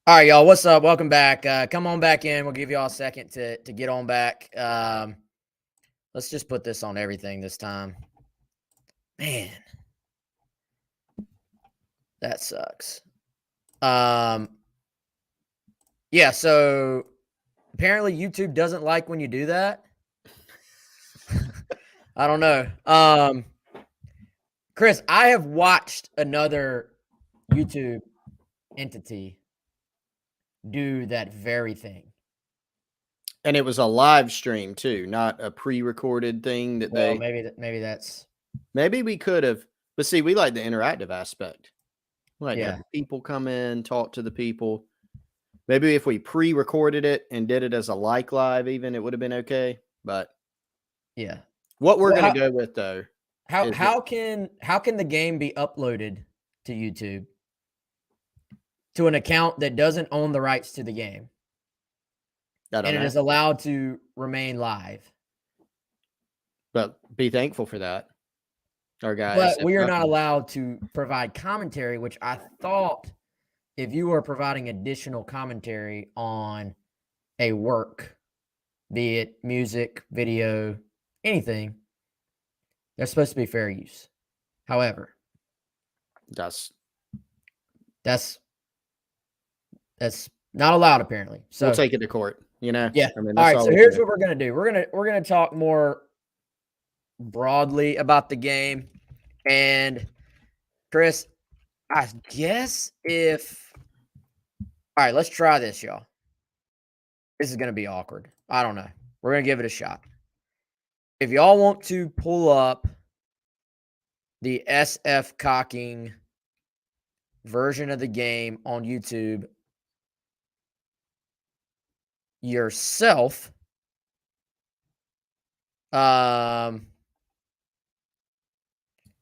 All right, y'all. What's up? Welcome back. Come on back in. We'll give you all a second to get on back. Let's just put this on everything this time. Man, that sucks. Yeah. So apparently YouTube doesn't like when you do that. I don't know. Chris, I have watched another YouTube entity do that very thing. And it was a live stream too, not a pre-recorded thing that Well, they maybe we could have, but see, we like the interactive aspect. We like to yeah. have the people come in, talk to the people. Maybe if we pre-recorded it and did it as a live even, it would have been okay. But Yeah. what we're Well, going to go with though is how can the game be uploaded to YouTube to an account that doesn't own the rights to the game I don't and it know, is allowed to remain live? but be thankful for that. Our guy But SF we are not Coffee. allowed to provide commentary, which I thought if you were providing additional commentary on a work, be it music, video, anything, they're supposed to be fair use. However, That's that's not allowed apparently. So we'll take it to court. yeah. I mean, All that's right. all So we here's can what we're gonna do. We're gonna talk more broadly about the game. And Chris, I guess if all right, let's try this, y'all. This is gonna be awkward. I don't know. We're gonna give it a shot. If y'all want to pull up the SF cocking version of the game on YouTube yourself, then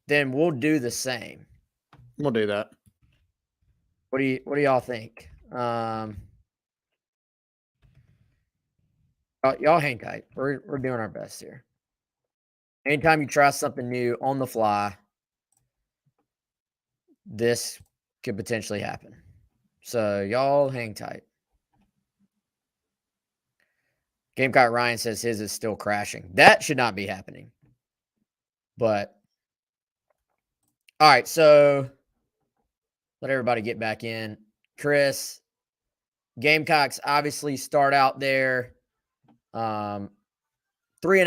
we'll do the same. We'll do that. What do y'all think? Y'all hang tight. We're doing our best here. Anytime you try something new on the fly, this could potentially happen. So y'all hang tight. Gamecock Ryan says his is still crashing. That should not be happening. But all right, so let everybody get back in. Chris, Gamecocks obviously start out there. 3 and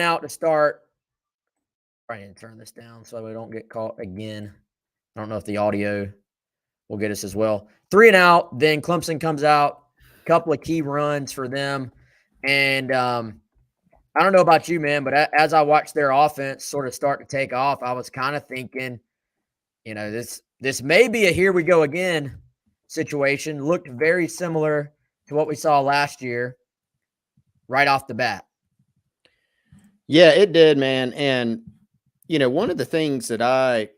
out to start. I need to turn this down so we don't get caught again. I don't know if the audio will get us as well. 3 and out. Then Clemson comes out. A couple of key runs for them. And I don't know about you, man, but as I watched their offense sort of start to take off, I was kind of thinking, this may be a here we go again situation. Looked very similar to what we saw last year right off the bat. Yeah, it did, man. And, one of the things that I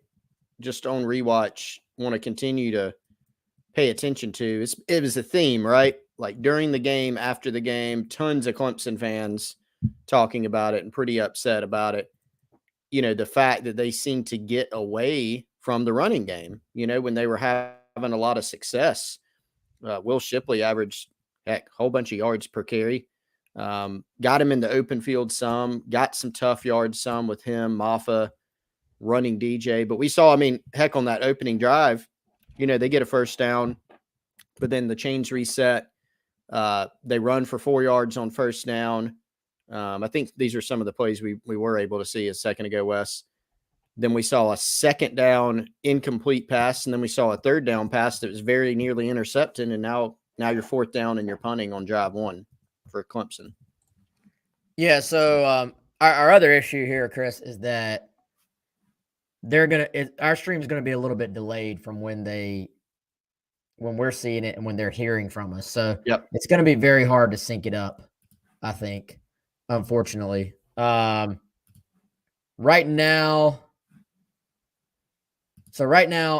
just on rewatch want to continue to pay attention to is it was a theme, right? Like during the game, after the game, tons of Clemson fans talking about it and pretty upset about it. The fact that they seemed to get away from the running game, when they were having a lot of success. Will Shipley averaged, a whole bunch of yards per carry. Got him in the open field some, got some tough yards some with him, Maffa running DJ. But we saw, heck, on that opening drive, they get a first down, but then the chains reset. They run for 4 yards on first down. I think these are some of the plays we were able to see a second ago, Wes. Then we saw a second down incomplete pass, and then we saw a third down pass that was very nearly intercepted, and now you're fourth down and you're punting on drive 1 for Clemson. Yeah, so our other issue here, Chris, is that our stream is gonna be a little bit delayed from when we're seeing it and when they're hearing from us. So Yep. It's gonna be very hard to sync it up, I think, unfortunately. Right now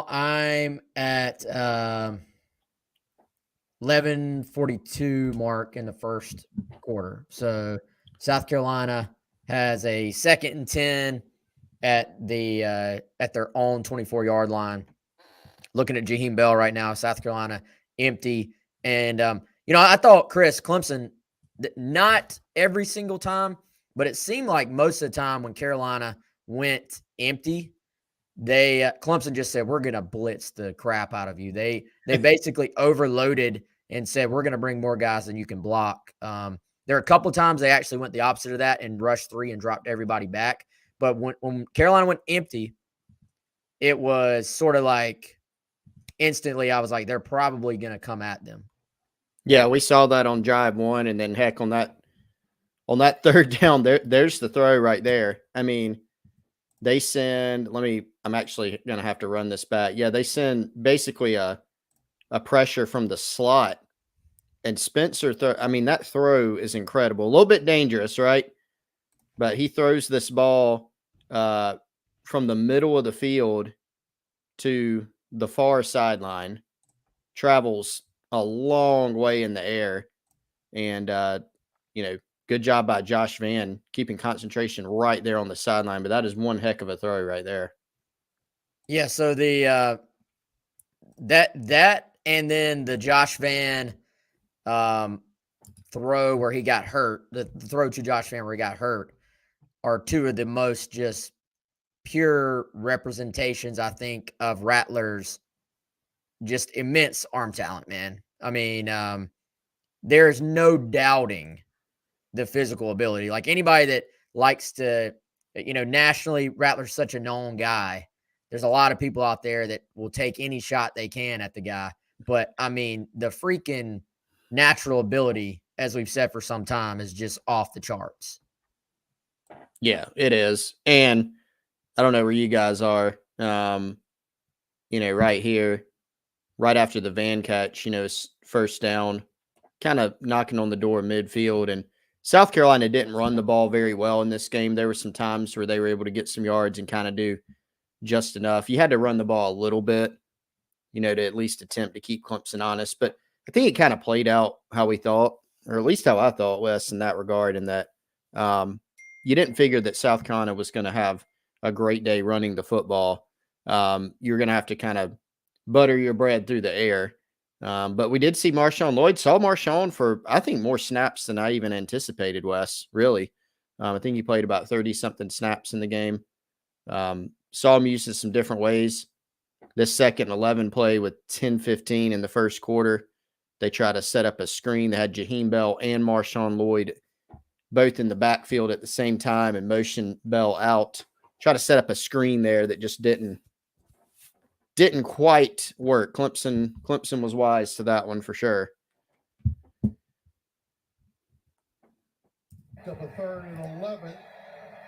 I'm at 11:42 mark in the first quarter. So South Carolina has a 2nd and 10 at their own 24-yard line. Looking at Jaheim Bell right now, South Carolina empty, And, I thought Clemson, not every single time, but it seemed like most of the time when Carolina went empty, Clemson just said, we're going to blitz the crap out of you. They basically overloaded and said, we're going to bring more guys than you can block. There are a couple of times they actually went the opposite of that and rushed 3 and dropped everybody back. But when Carolina went empty, it was sort of like instantly I was like, they're probably going to come at them. Yeah, we saw that on drive 1, and then heck on that third down, there's the throw right there. I mean, they send, I'm actually going to have to run this back. Yeah, they send basically a pressure from the slot, and Spencer that throw is incredible. A little bit dangerous, right? But he throws this ball from the middle of the field to the far sideline, travels a long way in the air, and good job by Josh Vann keeping concentration right there on the sideline. But that is one heck of a throw right there. Yeah. So the that and then the Josh Vann throw where he got hurt, the throw to Josh Vann where he got hurt, are two of the most just pure representations, I think, of Rattler's just immense arm talent, man. I mean, there's no doubting the physical ability. Like anybody that likes to, nationally, Rattler's such a known guy. There's a lot of people out there that will take any shot they can at the guy. But I mean, the freaking natural ability, as we've said for some time, is just off the charts. Yeah, it is. And I don't know where you guys are. Right here, right after the Van catch, first down, kind of knocking on the door midfield. And South Carolina didn't run the ball very well in this game. There were some times where they were able to get some yards and kind of do just enough. You had to run the ball a little bit, to at least attempt to keep Clemson honest. But I think it kind of played out how we thought, or at least how I thought, Wes, in that regard, in that you didn't figure that South Carolina was going to have a great day running the football. You're going to have to kind of butter your bread through the air. But we did see Marshawn Lloyd. Saw Marshawn for, I think, more snaps than I even anticipated, Wes, really. I think he played about 30-something snaps in the game. Saw him used in some different ways. This second 11 play with 10:15 in the first quarter, they tried to set up a screen. They had Jaheim Bell and Marshawn Lloyd both in the backfield at the same time and motion Bell out. Try to set up a screen there that just didn't quite work. Clemson was wise to that one for sure. Up a 3rd and 11.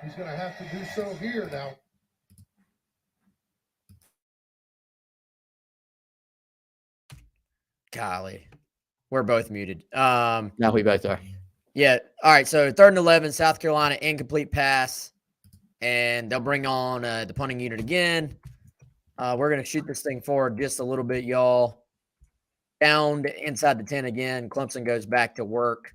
He's going to have to do so here now. Golly, we're both muted. Now we both are. Yeah. All right. So 3rd and 11, South Carolina, incomplete pass, and they'll bring on the punting unit again. We're going to shoot this thing forward just a little bit, y'all. Down inside the 10 again. Clemson goes back to work.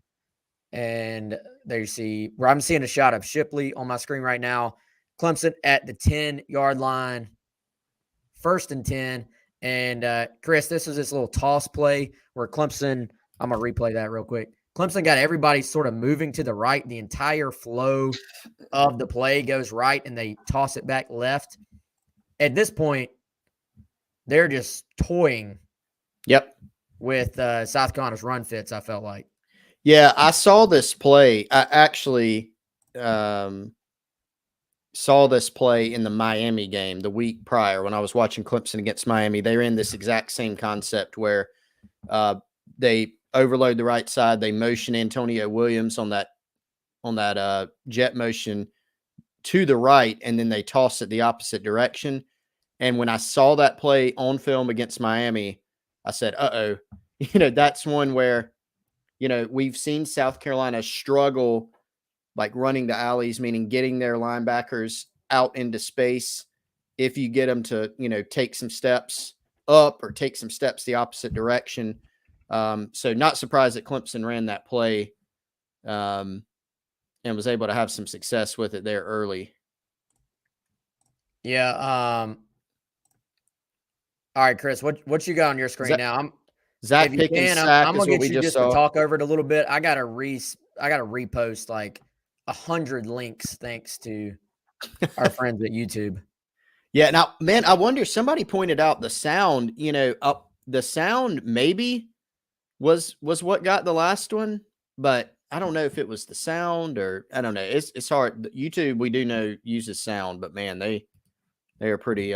And there you see where I'm seeing a shot of Shipley on my screen right now. Clemson at the 10-yard line, 1st and 10. And Chris, this is this little toss play where Clemson, I'm going to replay that real quick. Clemson got everybody sort of moving to the right. The entire flow of the play goes right, and they toss it back left. At this point, they're just toying with South Carolina's run fits, I felt like. Yeah, I saw this play. I actually saw this play in the Miami game the week prior when I was watching Clemson against Miami. They ran this exact same concept where they overload the right side. They motion Antonio Williams on that jet motion to the right, and then they toss it the opposite direction. And when I saw that play on film against Miami, I said, uh-oh. That's one where, we've seen South Carolina struggle like running the alleys, meaning getting their linebackers out into space. If you get them to, take some steps up or take some steps the opposite direction. So not surprised that Clemson ran that play and was able to have some success with it there early. Yeah. All right, Chris, what you got on your screen now? Zach If you Pickens can, sack I'm is gonna what get we you just just to saw. talk over it a little bit. I gotta repost like 100 links thanks to our friends at YouTube. Yeah. Now, man, I wonder. Somebody pointed out the sound. The sound maybe was what got the last one, but I don't know if it was the sound or I don't know. It's hard. YouTube, we do know, uses sound, but man, they're pretty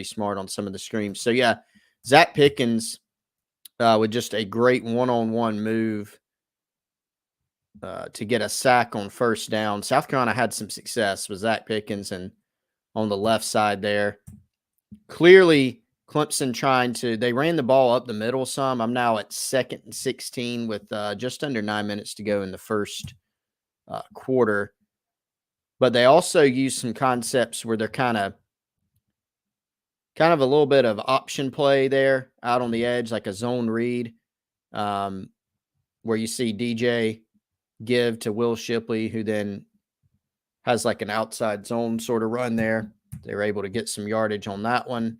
smart on some of the screams. So yeah, Zach Pickens with just a great one-on-one move to get a sack on first down. South Carolina had some success with Zach Pickens and on the left side there. Clearly, Clemson they ran the ball up the middle some. I'm now at 2nd and 16 with just under 9 minutes to go in the first quarter. But they also use some concepts where they're kind of a little bit of option play there out on the edge, like a zone read, where you see DJ give to Will Shipley, who then has like an outside zone sort of run there. They were able to get some yardage on that one.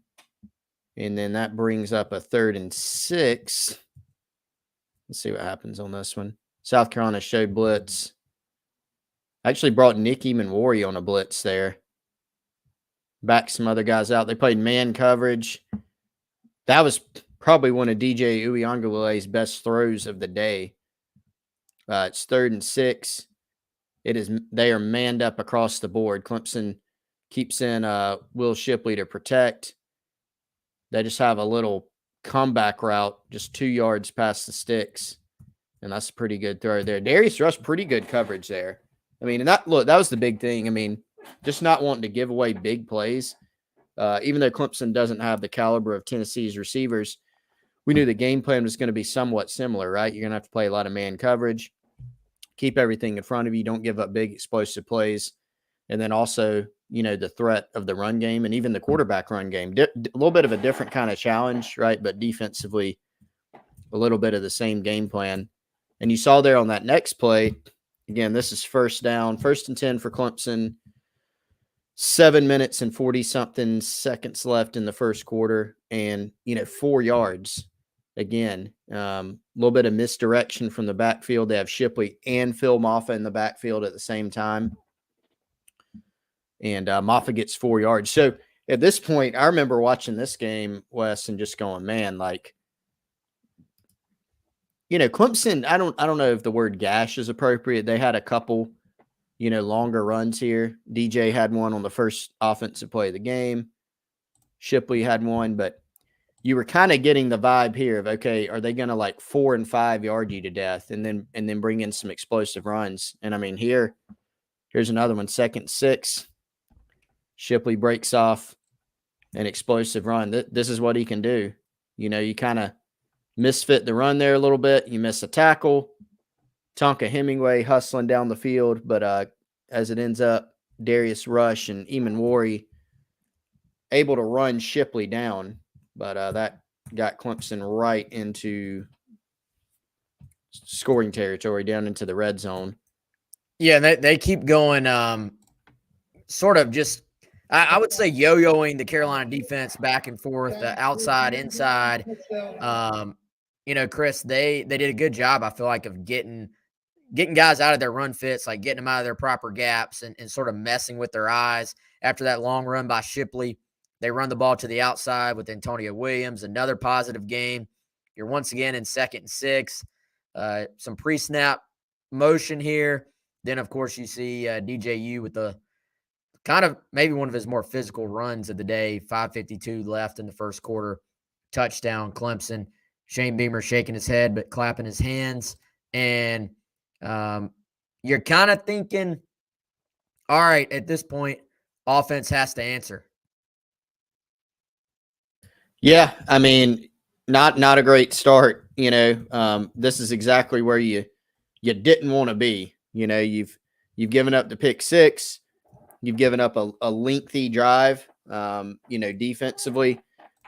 And then that brings up a 3rd and 6. Let's see what happens on this one. South Carolina showed blitz. Actually brought Nick Eamon-Warry on a blitz there. Back some other guys out. They played man coverage. That was probably one of DJ Uiagalelei's best throws of the day. It's 3rd and 6. They are manned up across the board. Clemson keeps in Will Shipley to protect. They just have a little comeback route, just 2 yards past the sticks. And that's a pretty good throw there. Darius Rush, pretty good coverage there. I mean, that was the big thing. I mean, just not wanting to give away big plays. Even though Clemson doesn't have the caliber of Tennessee's receivers, we knew the game plan was going to be somewhat similar, right? You're going to have to play a lot of man coverage, keep everything in front of you, don't give up big explosive plays. And then also, the threat of the run game and even the quarterback run game. A little bit of a different kind of challenge, right? But defensively, a little bit of the same game plan. And you saw there on that next play, again, this is first down, 1st and 10 for Clemson. 7 minutes and 40-something seconds left in the first quarter. And, 4 yards. Again, a little bit of misdirection from the backfield. They have Shipley and Phil Maffa in the backfield at the same time. And Maffa gets 4 yards. So at this point, I remember watching this game, Wes, and just going, man, like, Clemson, I don't know if the word gash is appropriate. They had a couple, longer runs here. DJ had one on the first offensive play of the game. Shipley had one, but you were kind of getting the vibe here of, okay, are they going to like 4 and 5 yard you to death and then bring in some explosive runs? And I mean, here's another one, 2nd and 6. Shipley breaks off an explosive run. This is what he can do. You kind of misfit the run there a little bit. You miss a tackle. Tonka Hemingway hustling down the field, but as it ends up, Darius Rush and Eamon-Warry able to run Shipley down, but that got Clemson right into scoring territory, down into the red zone. Yeah, they keep going sort of just I would say yo-yoing the Carolina defense back and forth, outside, inside. Chris, they did a good job, I feel like, of getting guys out of their run fits, like getting them out of their proper gaps and sort of messing with their eyes. After that long run by Shipley, they run the ball to the outside with Antonio Williams, another positive game. You're once again in 2nd and 6. Some pre-snap motion here. Then, of course, you see DJU with the kind of maybe one of his more physical runs of the day, 5:52 left in the first quarter, touchdown Clemson. Shane Beamer shaking his head but clapping his hands. And you're kind of thinking, all right, at this point, offense has to answer. Yeah, I mean, not a great start. This is exactly where you didn't want to be. You've given up the pick 6. You've given up a lengthy drive. Defensively,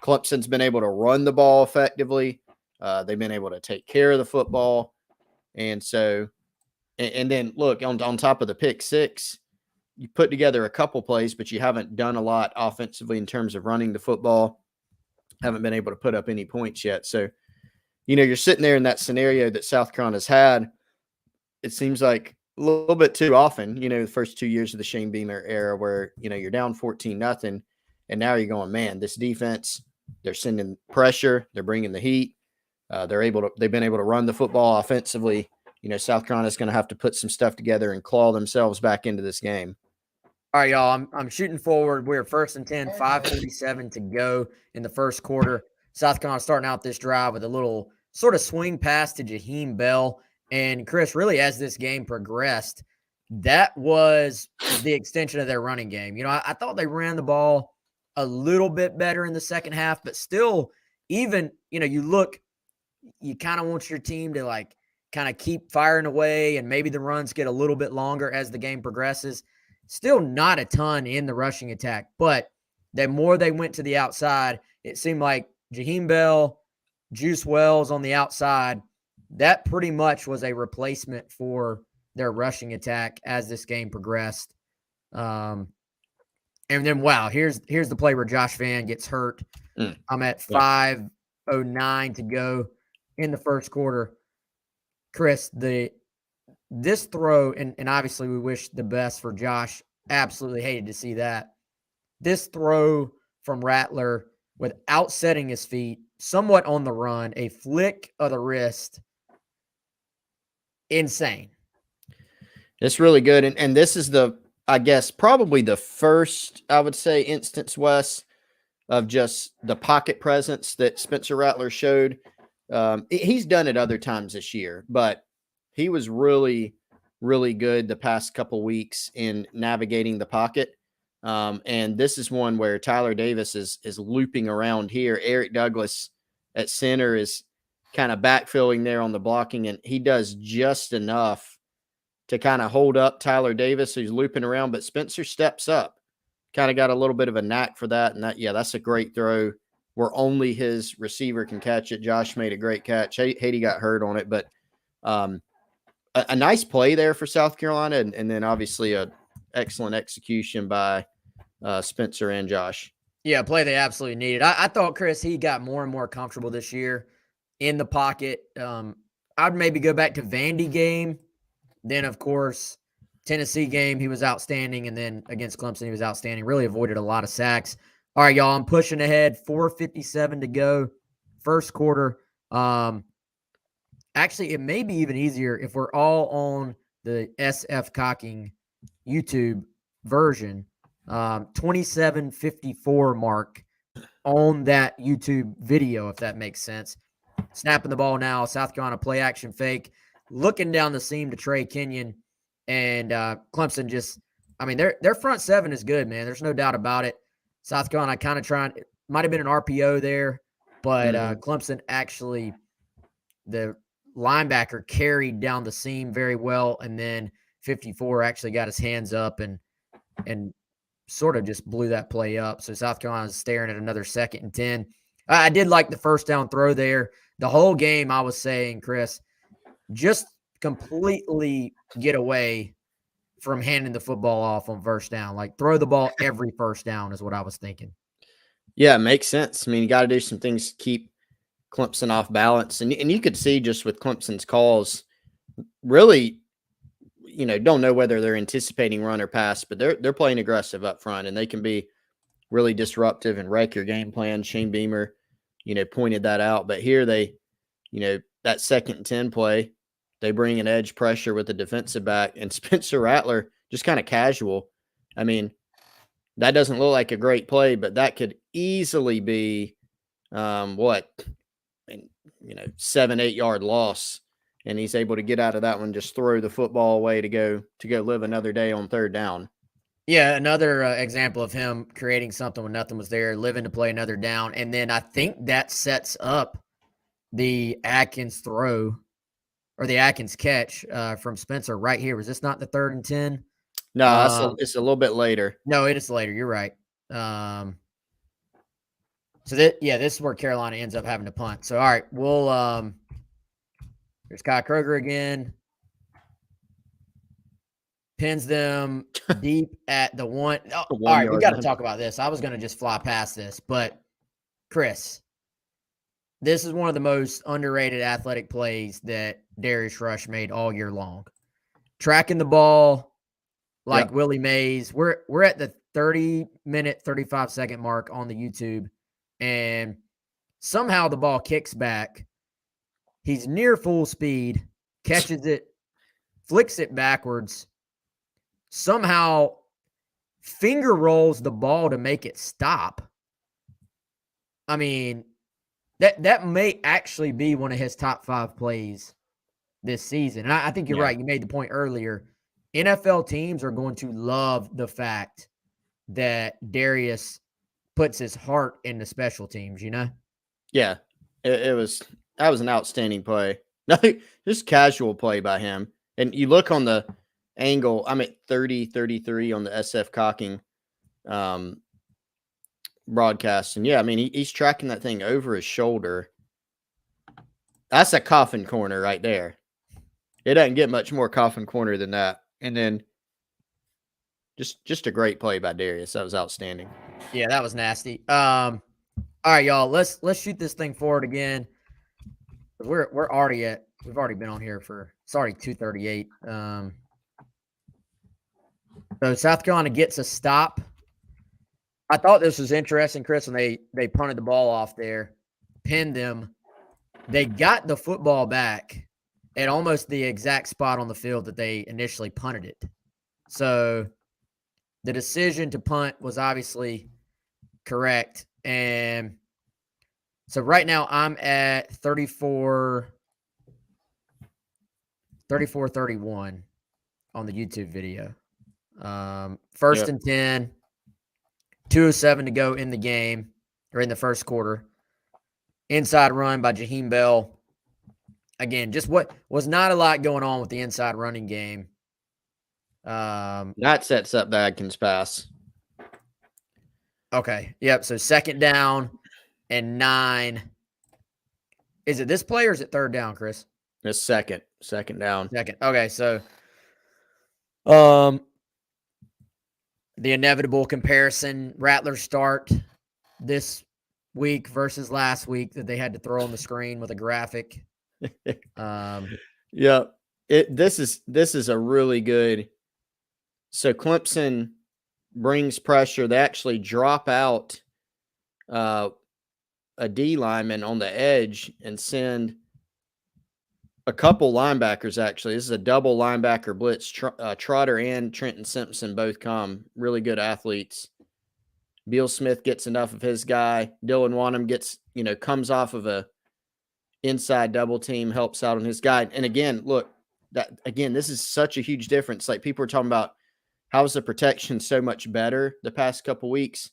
Clemson's been able to run the ball effectively. They've been able to take care of the football, and so, and then look on top of the pick 6, you put together a couple plays, but you haven't done a lot offensively in terms of running the football. Haven't been able to put up any points yet. So, you're sitting there in that scenario that South Carolina's had. It seems like a little bit too often, the first 2 years of the Shane Beamer era where, you're down 14-0. And now you're going, man, this defense, they're sending pressure. They're bringing the heat. They've been able to run the football offensively. South Carolina's going to have to put some stuff together and claw themselves back into this game. All right, y'all, I'm shooting forward. We're 1st and 10, 5:47 to go in the first quarter. South Carolina starting out this drive with a little sort of swing pass to Jaheim Bell. And Chris, really, as this game progressed, that was the extension of their running game. I thought they ran the ball a little bit better in the second half, but still, even, you kind of want your team to kind of keep firing away, and maybe the runs get a little bit longer as the game progresses. Still not a ton in the rushing attack, but the more they went to the outside, it seemed like Jaheim Bell, Juice Wells on the outside, that pretty much was a replacement for their rushing attack as this game progressed. And then, wow, here's the play where Josh Vann gets hurt. I'm at 5:09 to go in the first quarter. Chris, this throw, and obviously we wish the best for Josh. Absolutely hated to see that. This throw from Rattler without setting his feet, somewhat on the run, a flick of the wrist. Insane. It's really good. And this is I guess, probably the first, I would say, instance, Wes, of just the pocket presence that Spencer Rattler showed. He's done it other times this year, but he was really, really good the past couple weeks in navigating the pocket. And this is one where Tyler Davis is looping around here. Eric Douglas at center is kind of backfilling there on the blocking, and he does just enough to kind of hold up Tyler Davis, who's looping around, but Spencer steps up. Kind of got a little bit of a knack for that, and that's a great throw where only his receiver can catch it. Josh made a great catch. Haiti got hurt on it, but a nice play there for South Carolina, and then obviously a excellent execution by Spencer and Josh. Yeah, play they absolutely needed. I thought, Chris, he got more and more comfortable this year in the pocket. I'd maybe go back to Vandy game. Then, of course, Tennessee game, he was outstanding. And then against Clemson, he was outstanding. Really avoided a lot of sacks. All right, y'all, I'm pushing ahead. 4:57 to go. First quarter. Actually, it may be even easier if we're all on the SF Cocking YouTube version. 27:54 mark on that YouTube video, if that makes sense. Snapping the ball now. South Carolina play action fake. Looking down the seam to Trey Kenyon. And Clemson their front seven is good, man. There's no doubt about it. South Carolina kind of trying. It might have been an RPO there, but Clemson actually, the linebacker carried down the seam very well. And then 54 actually got his hands up and sort of just blew that play up. So South Carolina's staring at another 2nd and 10. I did like the first down throw there. The whole game I was saying, Chris, just completely get away from handing the football off on first down. Throw the ball every first down is what I was thinking. Yeah, it makes sense. I mean, you got to do some things to keep Clemson off balance. And you could see just with Clemson's calls, really, don't know whether they're anticipating run or pass, but they're playing aggressive up front, and they can be really disruptive and wreck your game plan. Shane Beamer, pointed that out. But here they, that 2nd and 10 play, they bring an edge pressure with the defensive back, and Spencer Rattler just kind of casual. I mean, that doesn't look like a great play, but that could easily be 7-8 yard loss. And he's able to get out of that one, just throw the football away to go live another day on 3rd down. Yeah, another example of him creating something when nothing was there, living to play another down. And then I think that sets up the Atkins throw or the Atkins catch from Spencer right here. Was this not the 3rd and 10? No, it's a little bit later. No, it is later. You're right. This is where Carolina ends up having to punt. So, all right, we'll there's Kai Kroger again. Pins them deep at the one. Oh, all right, we got to talk about this. I was going to just fly past this, but Chris, This is one of the most underrated athletic plays that Darius Rush made all year long. Tracking the ball like Willie Mays. We're at the 30-minute, 35-second mark on the YouTube, and somehow the ball kicks back. He's near full speed, catches it, flicks it backwards, somehow finger rolls the ball to make it stop. I mean, that may actually be one of his top 5 plays this season. And I think you're right. You made the point earlier. NFL teams are going to love the fact that Darius puts his heart into special teams, you know? Yeah. That was an outstanding play. Just casual play by him. And you look on the angle, I'm at 33 on the SF Cocking broadcast. And I mean, he's tracking that thing over his shoulder. That's a coffin corner right there. It doesn't get much more coffin corner than that. And then just a great play by Darius. That was outstanding. Yeah, that was nasty. All right, y'all. Let's shoot this thing forward again. We've already been on here for, it's already 2:38. So South Carolina gets a stop. I thought this was interesting, Chris, when they punted the ball off there, pinned them. They got the football back at almost the exact spot on the field that they initially punted it. So the decision to punt was obviously correct. And so right now I'm at 34-31 on the YouTube video. First and 10, 2:07 to go in the game, or in the first quarter. Inside run by Jaheim Bell. Again, just what was not a lot going on with the inside running game. That sets up the Adkins pass. Okay. Yep. So second down and 9. Is it this play or is it third down, Chris? It's second down. Second. Okay. So, the inevitable comparison, Rattler start this week versus last week that they had to throw on the screen with a graphic. Yeah. This is a really good. So Clemson brings pressure. They actually drop out a D lineman on the edge and send a couple linebackers, actually. This is a double linebacker blitz. Trotter and Trenton Simpson both come. Really good athletes. Beal Smith gets enough of his guy. Dylan Wanham comes off of a inside double team, helps out on his guy. And again, look, this is such a huge difference. Like, people are talking about, how is the protection so much better the past couple weeks?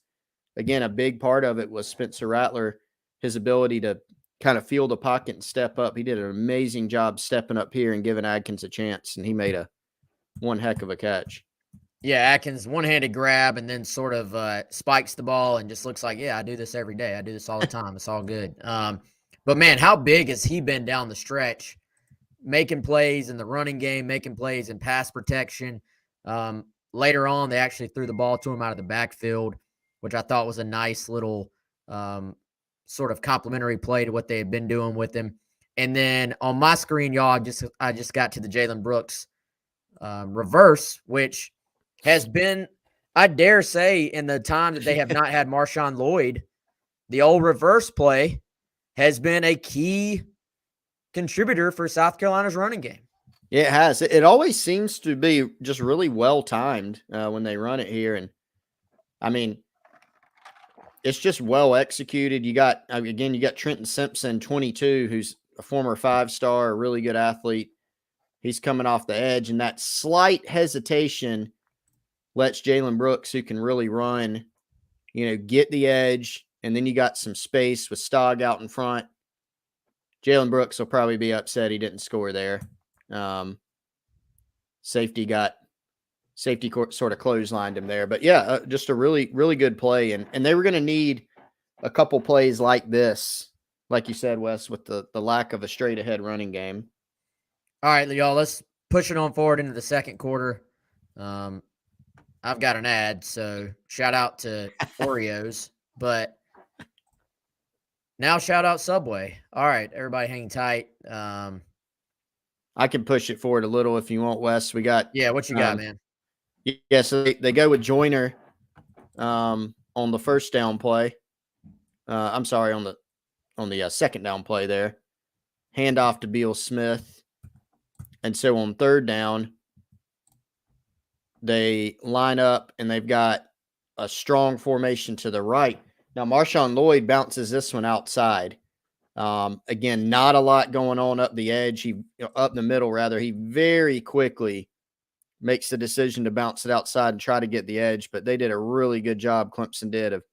Again, a big part of it was Spencer Rattler, his ability to kind of feel the pocket and step up. He did an amazing job stepping up here and giving Adkins a chance, and he made one heck of a catch. Yeah, Adkins one-handed grab and then sort of spikes the ball and just looks like, I do this every day. I do this all the time. It's all good. But, man, how big has he been down the stretch, making plays in the running game, making plays in pass protection. Later on, they actually threw the ball to him out of the backfield, which I thought was a nice little sort of complimentary play to what they had been doing with him. And then on my screen, y'all, I just got to the Jalen Brooks reverse, which has been, I dare say, in the time that they have not had Marshawn Lloyd, the old reverse play has been a key contributor for South Carolina's running game. It has. It always seems to be just really well timed when they run it here. And I mean, it's just well executed. You got Trenton Simpson, 22, who's a former 5-star, a really good athlete. He's coming off the edge, and that slight hesitation lets Jalen Brooks, who can really run, get the edge. And then you got some space with Stogg out in front. Jalen Brooks will probably be upset he didn't score there. Safety sort of clotheslined him there. But just a really, really good play. And they were going to need a couple plays like this, like you said, Wes, with the lack of a straight ahead running game. All right, y'all, let's push it on forward into the second quarter. I've got an ad, so shout out to Oreos. But Now shout out Subway. All right, everybody hang tight. I can push it forward a little if you want, Wes. We got Yeah, what you got, man? Yeah, so they go with Joyner on the first down play. I'm sorry, on the second down play there. Handoff to Beal Smith. And so on third down, they line up and they've got a strong formation to the right. Now, Marshawn Lloyd bounces this one outside. Again, not a lot going on up the edge. Up the middle, rather. He very quickly makes the decision to bounce it outside and try to get the edge. But they did a really good job, Clemson did, of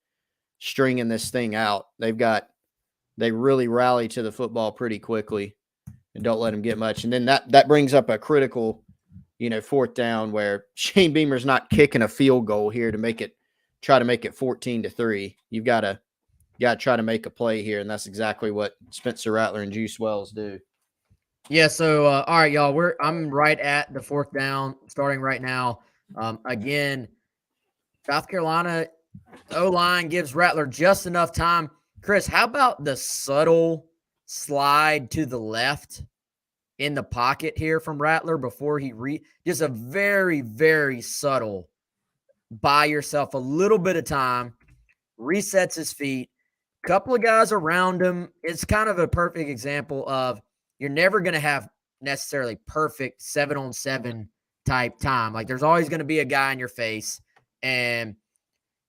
stringing this thing out. They really rally to the football pretty quickly and don't let them get much. And then that brings up a critical, fourth down where Shane Beamer's not kicking a field goal here to try to make it 14-3. You've got to try to make a play here, and that's exactly what Spencer Rattler and Juice Wells do. Yeah, so all right, y'all. I'm right at the fourth down, starting right now. Again, South Carolina O-line gives Rattler just enough time. Chris, how about the subtle slide to the left in the pocket here from Rattler before he just a very, very subtle buy yourself a little bit of time, resets his feet, couple of guys around him. It's kind of a perfect example of you're never going to have necessarily perfect 7-on-7 type time. Like there's always going to be a guy in your face, and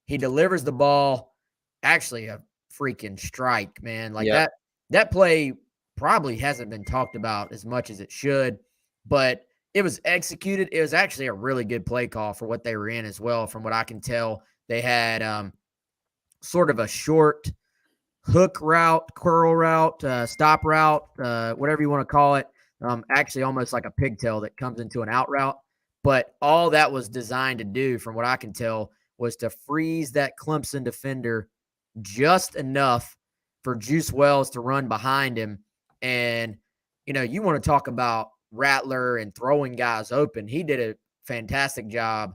he delivers the ball. Actually, a freaking strike, man. Like that play probably hasn't been talked about as much as it should, but it was executed. It was actually a really good play call for what they were in as well. From what I can tell, they had sort of a short hook route, curl route, stop route, whatever you want to call it. Actually almost like a pigtail that comes into an out route. But all that was designed to do, from what I can tell, was to freeze that Clemson defender just enough for Juice Wells to run behind him. And, you want to talk about Rattler and throwing guys open. He did a fantastic job.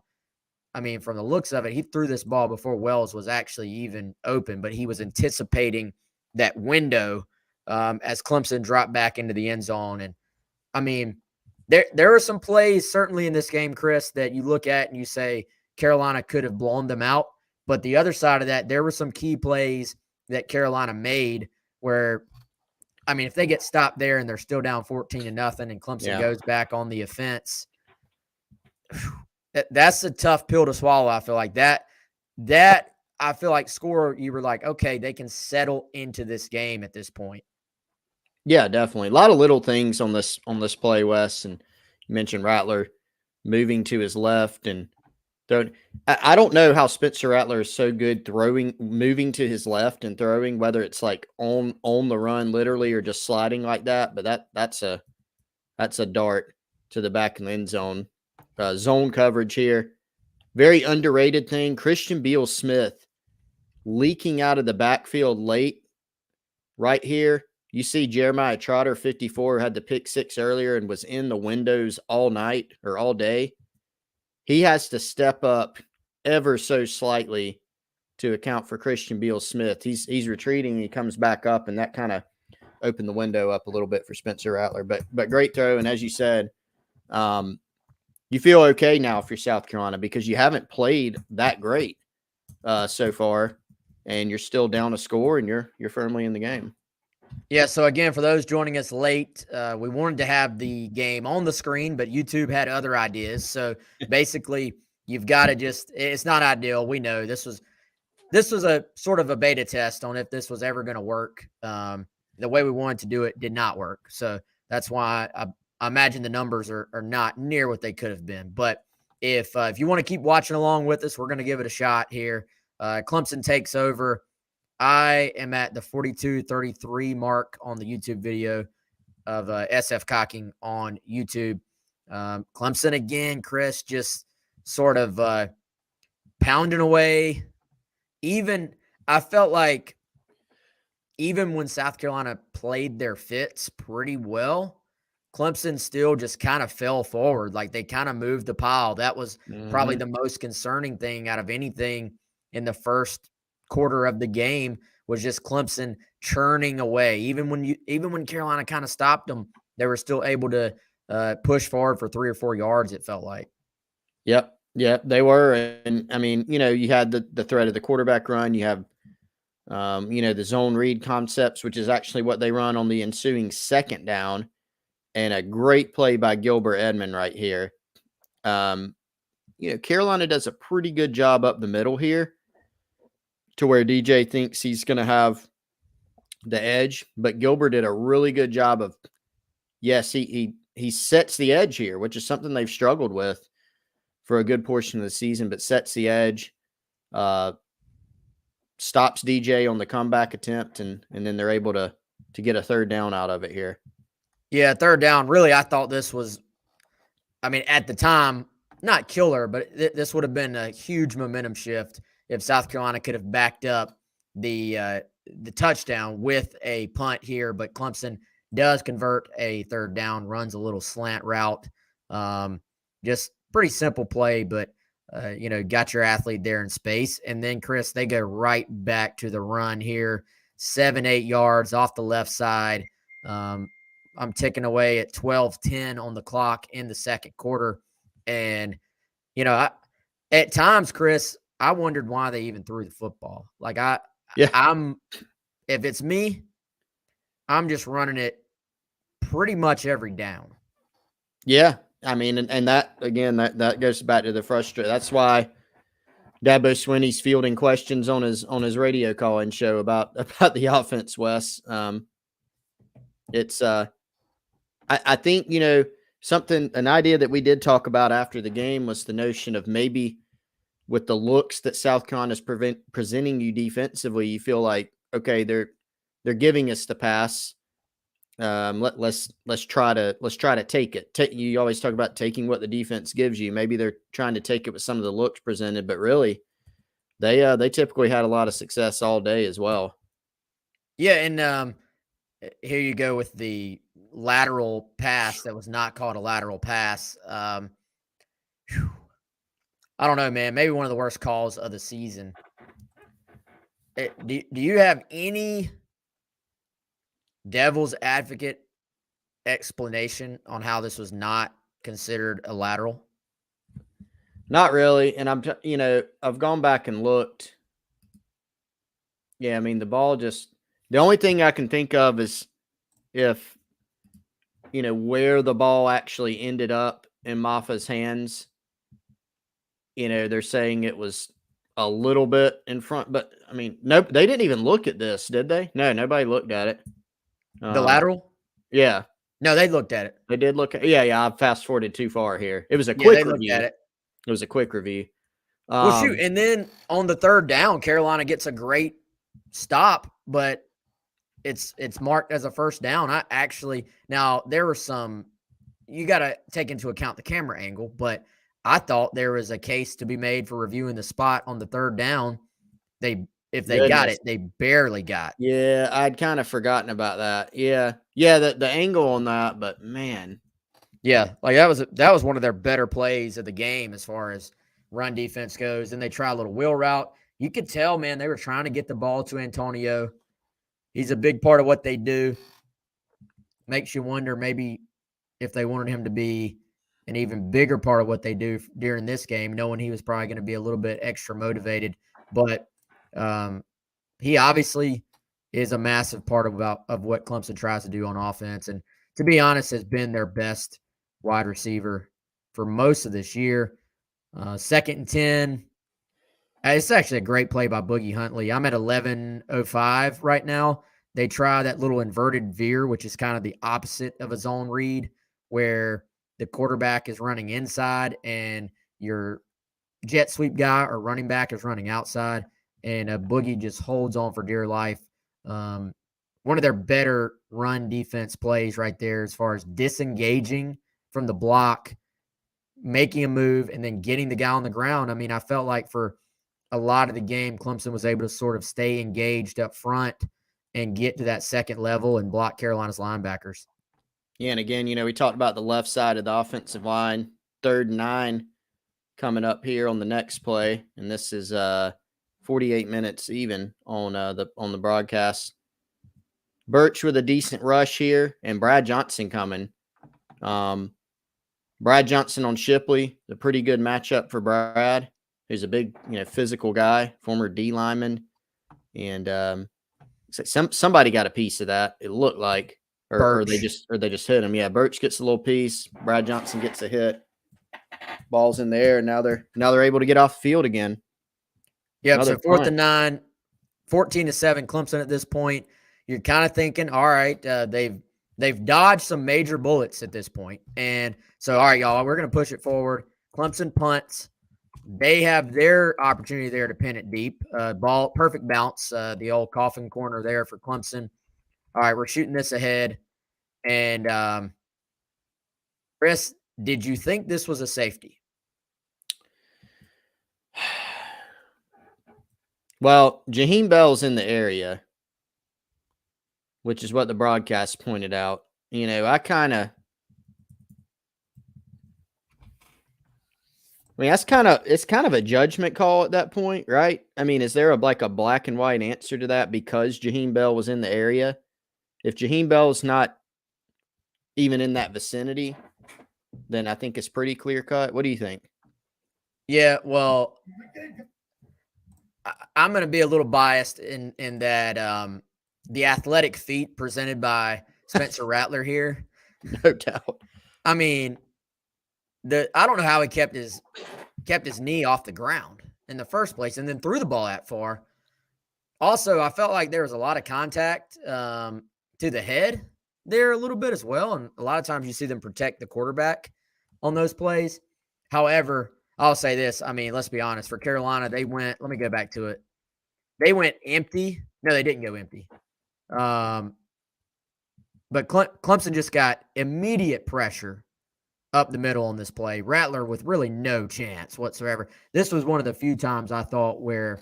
I mean, from the looks of it, he threw this ball before Wells was actually even open, but he was anticipating that window as Clemson dropped back into the end zone. And, I mean, there are some plays certainly in this game, Chris, that you look at and you say Carolina could have blown them out. But the other side of that, there were some key plays that Carolina made where, I mean, if they get stopped there and they're still down 14-0 and Clemson goes back on the offense, that's a tough pill to swallow. I feel like that I feel like score, you were like, okay, they can settle into this game at this point. Yeah, definitely. A lot of little things on this play, Wes, and you mentioned Rattler moving to his left, and I don't know how Spencer Rattler is so good moving to his left and throwing, whether it's like on the run literally or just sliding like that, but that's a dart to the back of the end zone. Zone coverage here. Very underrated thing. Christian Beal Smith leaking out of the backfield late right here. You see Jeremiah Trotter, 54, had the pick six earlier and was in the windows all night or all day. He has to step up ever so slightly to account for Christian Beal Smith. He's retreating. He comes back up, and that kind of opened the window up a little bit for Spencer Rattler. But great throw. And as you said, you feel okay now if you're South Carolina because you haven't played that great so far, and you're still down a score, and you're firmly in the game. Yeah, so again, for those joining us late, we wanted to have the game on the screen, but YouTube had other ideas. So basically, you've got to it's not ideal. We know this was a sort of a beta test on if this was ever going to work. The way we wanted to do it did not work. So that's why I imagine the numbers are not near what they could have been. But if you want to keep watching along with us, we're going to give it a shot here. Clemson takes over. I am at the 42-33 mark on the YouTube video of SF Cocking on YouTube. Clemson again, Chris, just sort of pounding away. I felt like even when South Carolina played their fits pretty well, Clemson still just kind of fell forward. Like they kind of moved the pile. That was probably the most concerning thing out of anything in the first quarter of the game was just Clemson churning away. Even when Carolina kind of stopped them, they were still able to push forward for 3 or 4 yards, it felt like. Yep, they were. And I mean, you had the threat of the quarterback run. You have, the zone read concepts, which is actually what they run on the ensuing second down, and a great play by Gilbert Edmond right here. Carolina does a pretty good job up the middle here to where DJ thinks he's going to have the edge, but Gilbert did a really good job of, yes, he sets the edge here, which is something they've struggled with for a good portion of the season, but sets the edge, stops DJ on the comeback attempt, and then they're able to get a third down out of it here. Yeah, third down. Really, I thought this was, at the time, not killer, but this would have been a huge momentum shift if South Carolina could have backed up the touchdown with a punt here. But Clemson does convert a third down, runs a little slant route. Just pretty simple play, but got your athlete there in space. And then, Chris, they go right back to the run here, 7-8 yards off the left side. I'm ticking away at 12:10 on the clock in the second quarter. And, at times, Chris, I wondered why they even threw the football. Like if it's me, I'm just running it pretty much every down. Yeah. I mean, and that, again, that goes back to the frustration. That's why Dabo Swinney's fielding questions on his radio call-in show about the offense, Wes. It's I think, an idea that we did talk about after the game was the notion of maybe with the looks that South Carolina is presenting you defensively, you feel like, okay, they're giving us the pass. Let's try to take it. You always talk about taking what the defense gives you. Maybe they're trying to take it with some of the looks presented, but really, they typically had a lot of success all day as well. Yeah, and here you go with the lateral pass that was not called a lateral pass. I don't know, man. Maybe one of the worst calls of the season. Do you have any devil's advocate explanation on how this was not considered a lateral? Not really. And I've gone back and looked. Yeah, I mean, the ball the only thing I can think of is if, where the ball actually ended up in Maffa's hands, they're saying it was a little bit in front, but I mean, nope, they didn't even look at this, did they? No, nobody looked at it. The lateral? Yeah. No, they looked at it. They did look at it. Yeah, I fast forwarded too far here. It was a quick review. Looked at it. It was a quick review. Well, shoot, and then on the third down, Carolina gets a great stop, but it's marked as a first down. Now there were you got to take into account the camera angle, but I thought there was a case to be made for reviewing the spot on the third down. If they got it, they barely got. Yeah, I'd kind of forgotten about that. Yeah, the angle on that, but man, yeah, like that was one of their better plays of the game as far as run defense goes. And they try a little wheel route. You could tell, man, they were trying to get the ball to Antonio. He's a big part of what they do. Makes you wonder maybe if they wanted him to be an even bigger part of what they do during this game, knowing he was probably going to be a little bit extra motivated. But he obviously is a massive part of what Clemson tries to do on offense. And to be honest, has been their best wide receiver for most of this year. 2nd and 10. It's actually a great play by Boogie Huntley. I'm at 11:05 right now. They try that little inverted veer, which is kind of the opposite of a zone read, where the quarterback is running inside and your jet sweep guy or running back is running outside, and Boogie just holds on for dear life. One of their better run defense plays right there as far as disengaging from the block, making a move, and then getting the guy on the ground. I mean, I felt like for a lot of the game, Clemson was able to sort of stay engaged up front and get to that second level and block Carolina's linebackers. Yeah, and again, we talked about the left side of the offensive line, 3rd and 9 coming up here on the next play. And this is 48 minutes even on the broadcast. Birch with a decent rush here, and Brad Johnson coming. Brad Johnson on Shipley, a pretty good matchup for Brad, who's a big, physical guy, former D lineman, and somebody got a piece of that. It looked like, or they just hit him. Yeah, Birch gets a little piece. Brad Johnson gets a hit. Ball's in the air. Now they're able to get off the field again. Yep. So 4th and 9, 14-7 Clemson at this point. You're kind of thinking, all right, they've dodged some major bullets at this point. And so, all right, y'all, we're going to push it forward. Clemson punts. They have their opportunity there to pin it deep. Ball, perfect bounce, the old coffin corner there for Clemson. All right, we're shooting this ahead. And Chris, did you think this was a safety? Well, Jaheim Bell's in the area, which is what the broadcast pointed out. It's kind of a judgment call at that point, right? I mean, is there a black and white answer to that because Jaheim Bell was in the area? If Jaheim Bell's not even in that vicinity, then I think it's pretty clear cut. What do you think? Yeah, well, I'm going to be a little biased in that the athletic feat presented by Spencer Rattler here. No doubt. I mean, I don't know how he kept his knee off the ground in the first place and then threw the ball that far. Also, I felt like there was a lot of contact to the head there a little bit as well. And a lot of times you see them protect the quarterback on those plays. However, I'll say this. I mean, let's be honest. For Carolina, let me go back to it. They went empty. No, they didn't go empty. But Clemson just got immediate pressure up the middle on this play. Rattler with really no chance whatsoever. This was one of the few times I thought where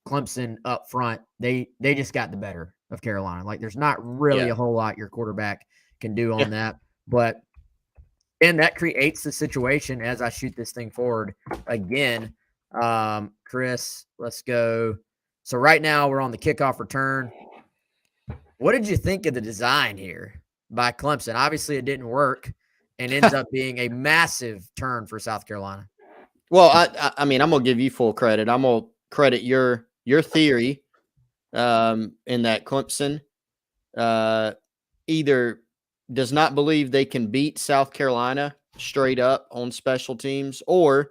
Clemson up front, they just got the better of Carolina. Like there's not really a whole lot your quarterback can do on that. But and that creates the situation as I shoot this thing forward again. Chris, let's go. So right now we're on the kickoff return. What did you think of the design here by Clemson? Obviously it didn't work and ends up being a massive turn for South Carolina. Well, I mean, I'm going to give you full credit. I'm going to credit your theory in that Clemson either does not believe they can beat South Carolina straight up on special teams, or,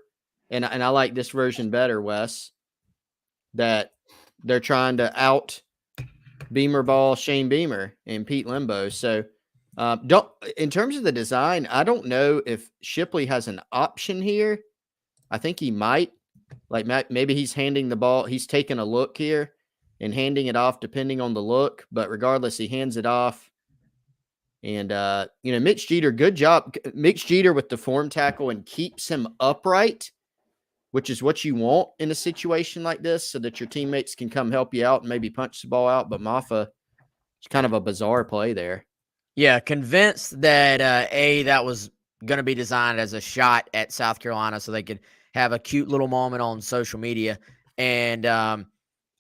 and I like this version better, Wes, that they're trying to out Beamer ball Shane Beamer and Pete Limbo. So in terms of the design, I don't know if Shipley has an option here. I think he might. Like maybe he's handing the ball. He's taking a look here and handing it off depending on the look. But regardless, he hands it off. And, Mitch Jeter, good job. Mitch Jeter with the form tackle and keeps him upright, which is what you want in a situation like this so that your teammates can come help you out and maybe punch the ball out. But Maffa, it's kind of a bizarre play there. Yeah, convinced that, that was going to be designed as a shot at South Carolina so they could have a cute little moment on social media. And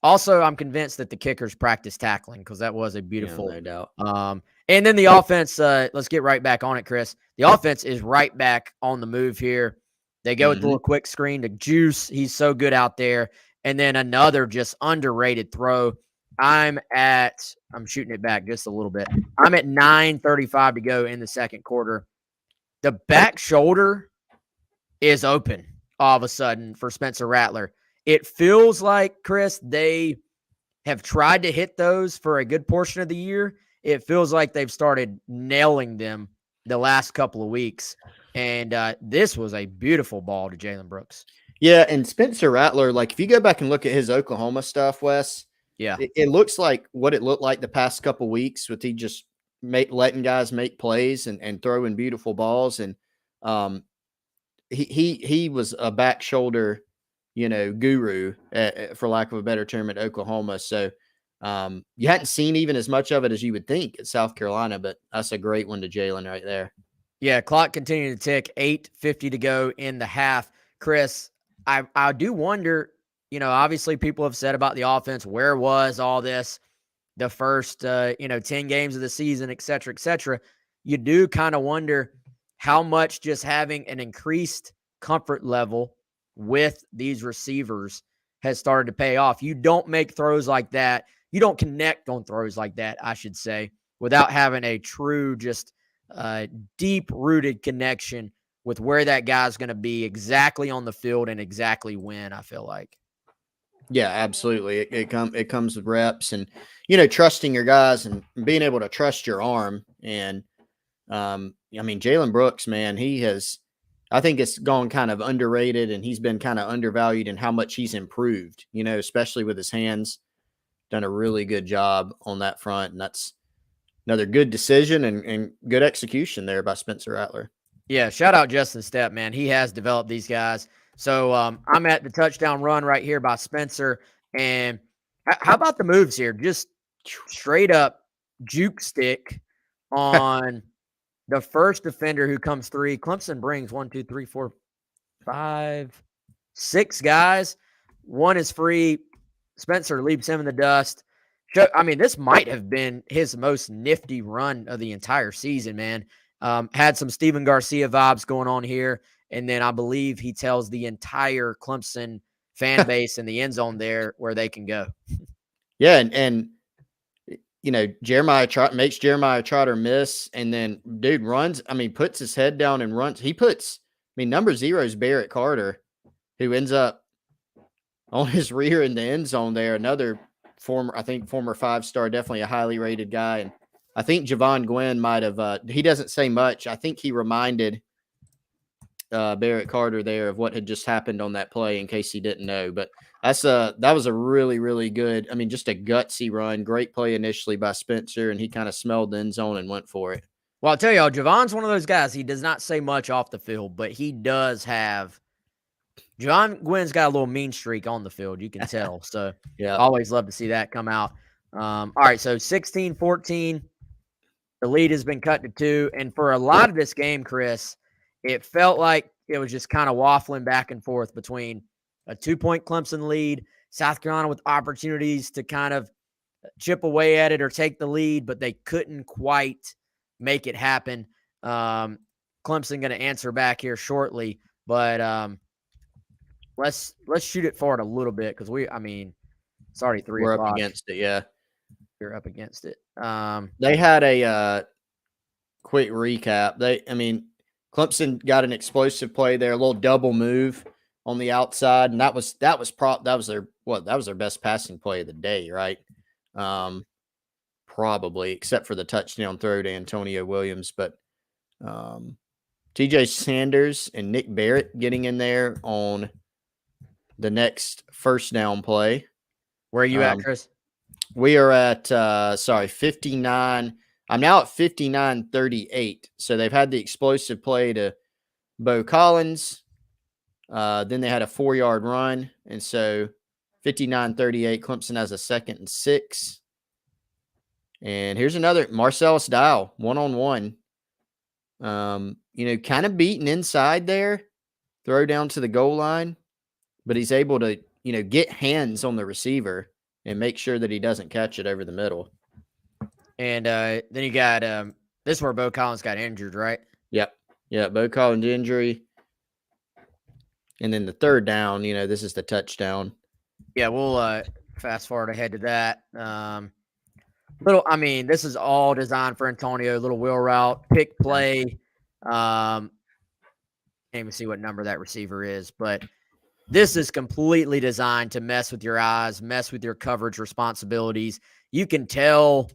also, I'm convinced that the kickers practice tackling because that was a beautiful. Yeah, no doubt. And then the offense, let's get right back on it, Chris. The offense is right back on the move here. They go with the little quick screen to Juice. He's so good out there. And then another just underrated throw. I'm shooting it back just a little bit. I'm at 9:35 to go in the second quarter. The back shoulder is open all of a sudden for Spencer Rattler. It feels like, Chris, they have tried to hit those for a good portion of the year. It feels like they've started nailing them the last couple of weeks. And this was a beautiful ball to Jalen Brooks. Yeah, and Spencer Rattler, like if you go back and look at his Oklahoma stuff, Wes, yeah, it looks like what it looked like the past couple of weeks with he just letting guys make plays and throwing beautiful balls. And he was a back shoulder, guru, for lack of a better term, at Oklahoma. So you hadn't seen even as much of it as you would think at South Carolina, but that's a great one to Jalen right there. Yeah, clock continuing to tick, 8:50 to go in the half. Chris, I do wonder, obviously people have said about the offense, where was all this the first, 10 games of the season, et cetera, you do kind of wonder how much just having an increased comfort level with these receivers has started to pay off. You don't make throws like that. You don't connect on throws like that, I should say, without having a true, just deep-rooted connection with where that guy's going to be exactly on the field and exactly when, I feel like. Yeah, absolutely. It comes with reps and, trusting your guys and being able to trust your arm. And, Jalen Brooks, man, I think it's gone kind of underrated and he's been kind of undervalued in how much he's improved, especially with his hands. Done a really good job on that front. And that's another good decision and good execution there by Spencer Rattler. Yeah, shout out Justin Stepp, man. He has developed these guys. So I'm at the touchdown run right here by Spencer. And how about the moves here? Just straight up juke stick on the first defender who comes through. Clemson brings 1, 2, 3, 4, 5, 6 guys. One is free. Spencer leaves him in the dust. This might have been his most nifty run of the entire season, man. Had some Steven Garcia vibes going on here. And then I believe he tells the entire Clemson fan base in the end zone there where they can go. Yeah. And Jeremiah makes Jeremiah Trotter miss. And then dude runs, puts his head down and runs. Number 0 is Barrett Carter, who ends up on his rear in the end zone there. Another former 5-star, definitely a highly rated guy. And I think Javon Gwynn might have, he doesn't say much. I think he reminded Barrett Carter there of what had just happened on that play in case he didn't know. But that was a really, really good, just a gutsy run. Great play initially by Spencer, and he kind of smelled the end zone and went for it. Well, I'll tell y'all, Javon's one of those guys. He does not say much off the field, but he does have – Javon Gwynn's got a little mean streak on the field. You can tell. So, yeah, always love to see that come out. All right, so 16-14. The lead has been cut to 2. And for a lot of this game, Chris, it felt like it was just kind of waffling back and forth between a 2-point Clemson lead, South Carolina with opportunities to kind of chip away at it or take the lead, but they couldn't quite make it happen. Clemson going to answer back here shortly, but let's shoot it forward a little bit because it's already 3 we're o'clock. up against it. Yeah, you're up against it. They had a quick recap. Clemson got an explosive play there, a little double move on the outside, and that was their best passing play of the day, right? Probably, except for the touchdown throw to Antonio Williams. But TJ Sanders and Nick Barrett getting in there on the next first down play. Where are you at, Chris? We are at 59. I'm now at 59-38. So they've had the explosive play to Bo Collins. Then they had a 4-yard run. And so 59-38, Clemson has a 2nd and 6. And here's another Marcellus Dial, 1-on-1. Kind of beaten inside there, throw down to the goal line, but he's able to, get hands on the receiver and make sure that he doesn't catch it over the middle. And then you got this is where Bo Collins got injured, right? Yep. Yeah, Bo Collins injury. And then the 3rd down, this is the touchdown. Yeah, we'll fast forward ahead to that. This is all designed for Antonio. Little wheel route, pick play. Can't even see what number that receiver is, but this is completely designed to mess with your eyes, mess with your coverage responsibilities. You can tell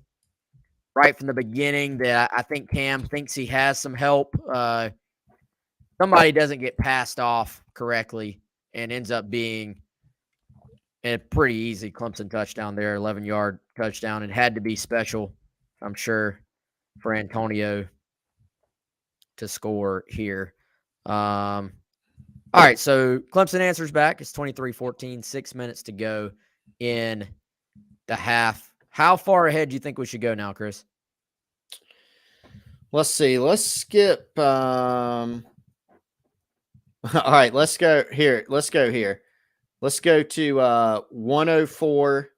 right from the beginning that I think Cam thinks he has some help. Somebody doesn't get passed off correctly and ends up being a pretty easy Clemson touchdown there, 11-yard touchdown. It had to be special, I'm sure, for Antonio to score here. All right, so Clemson answers back. It's 23-14, 6 minutes to go in the half. How far ahead do you think we should go now, Chris? Let's see. Let's skip. All right, let's go here. Let's go to 104.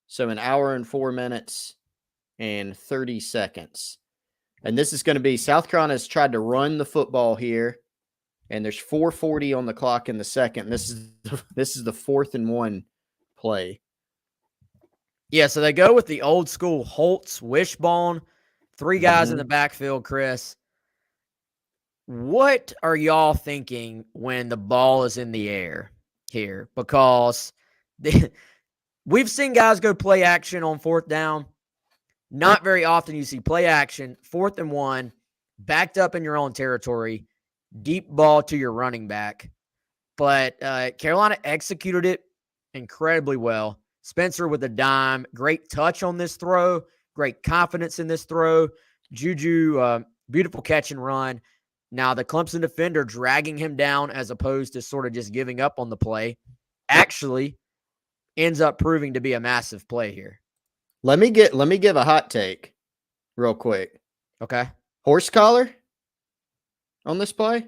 So an hour and 4 minutes and 30 seconds. And this is going to be South Carolina has tried to run the football here. And there's 4:40 on the clock in the second. This is the 4th and 1 play. Yeah, so they go with the old school Holtz wishbone, 3 guys in the backfield, Chris. What are y'all thinking when the ball is in the air here? Because we've seen guys go play action on 4th down. Not very often you see play action, 4th and 1, backed up in your own territory, deep ball to your running back. But Carolina executed it incredibly well. Spencer with a dime, great touch on this throw, great confidence in this throw. Juju, beautiful catch and run. Now the Clemson defender dragging him down as opposed to sort of just giving up on the play actually ends up proving to be a massive play here. Let me give a hot take real quick. Okay. Horse collar on this play?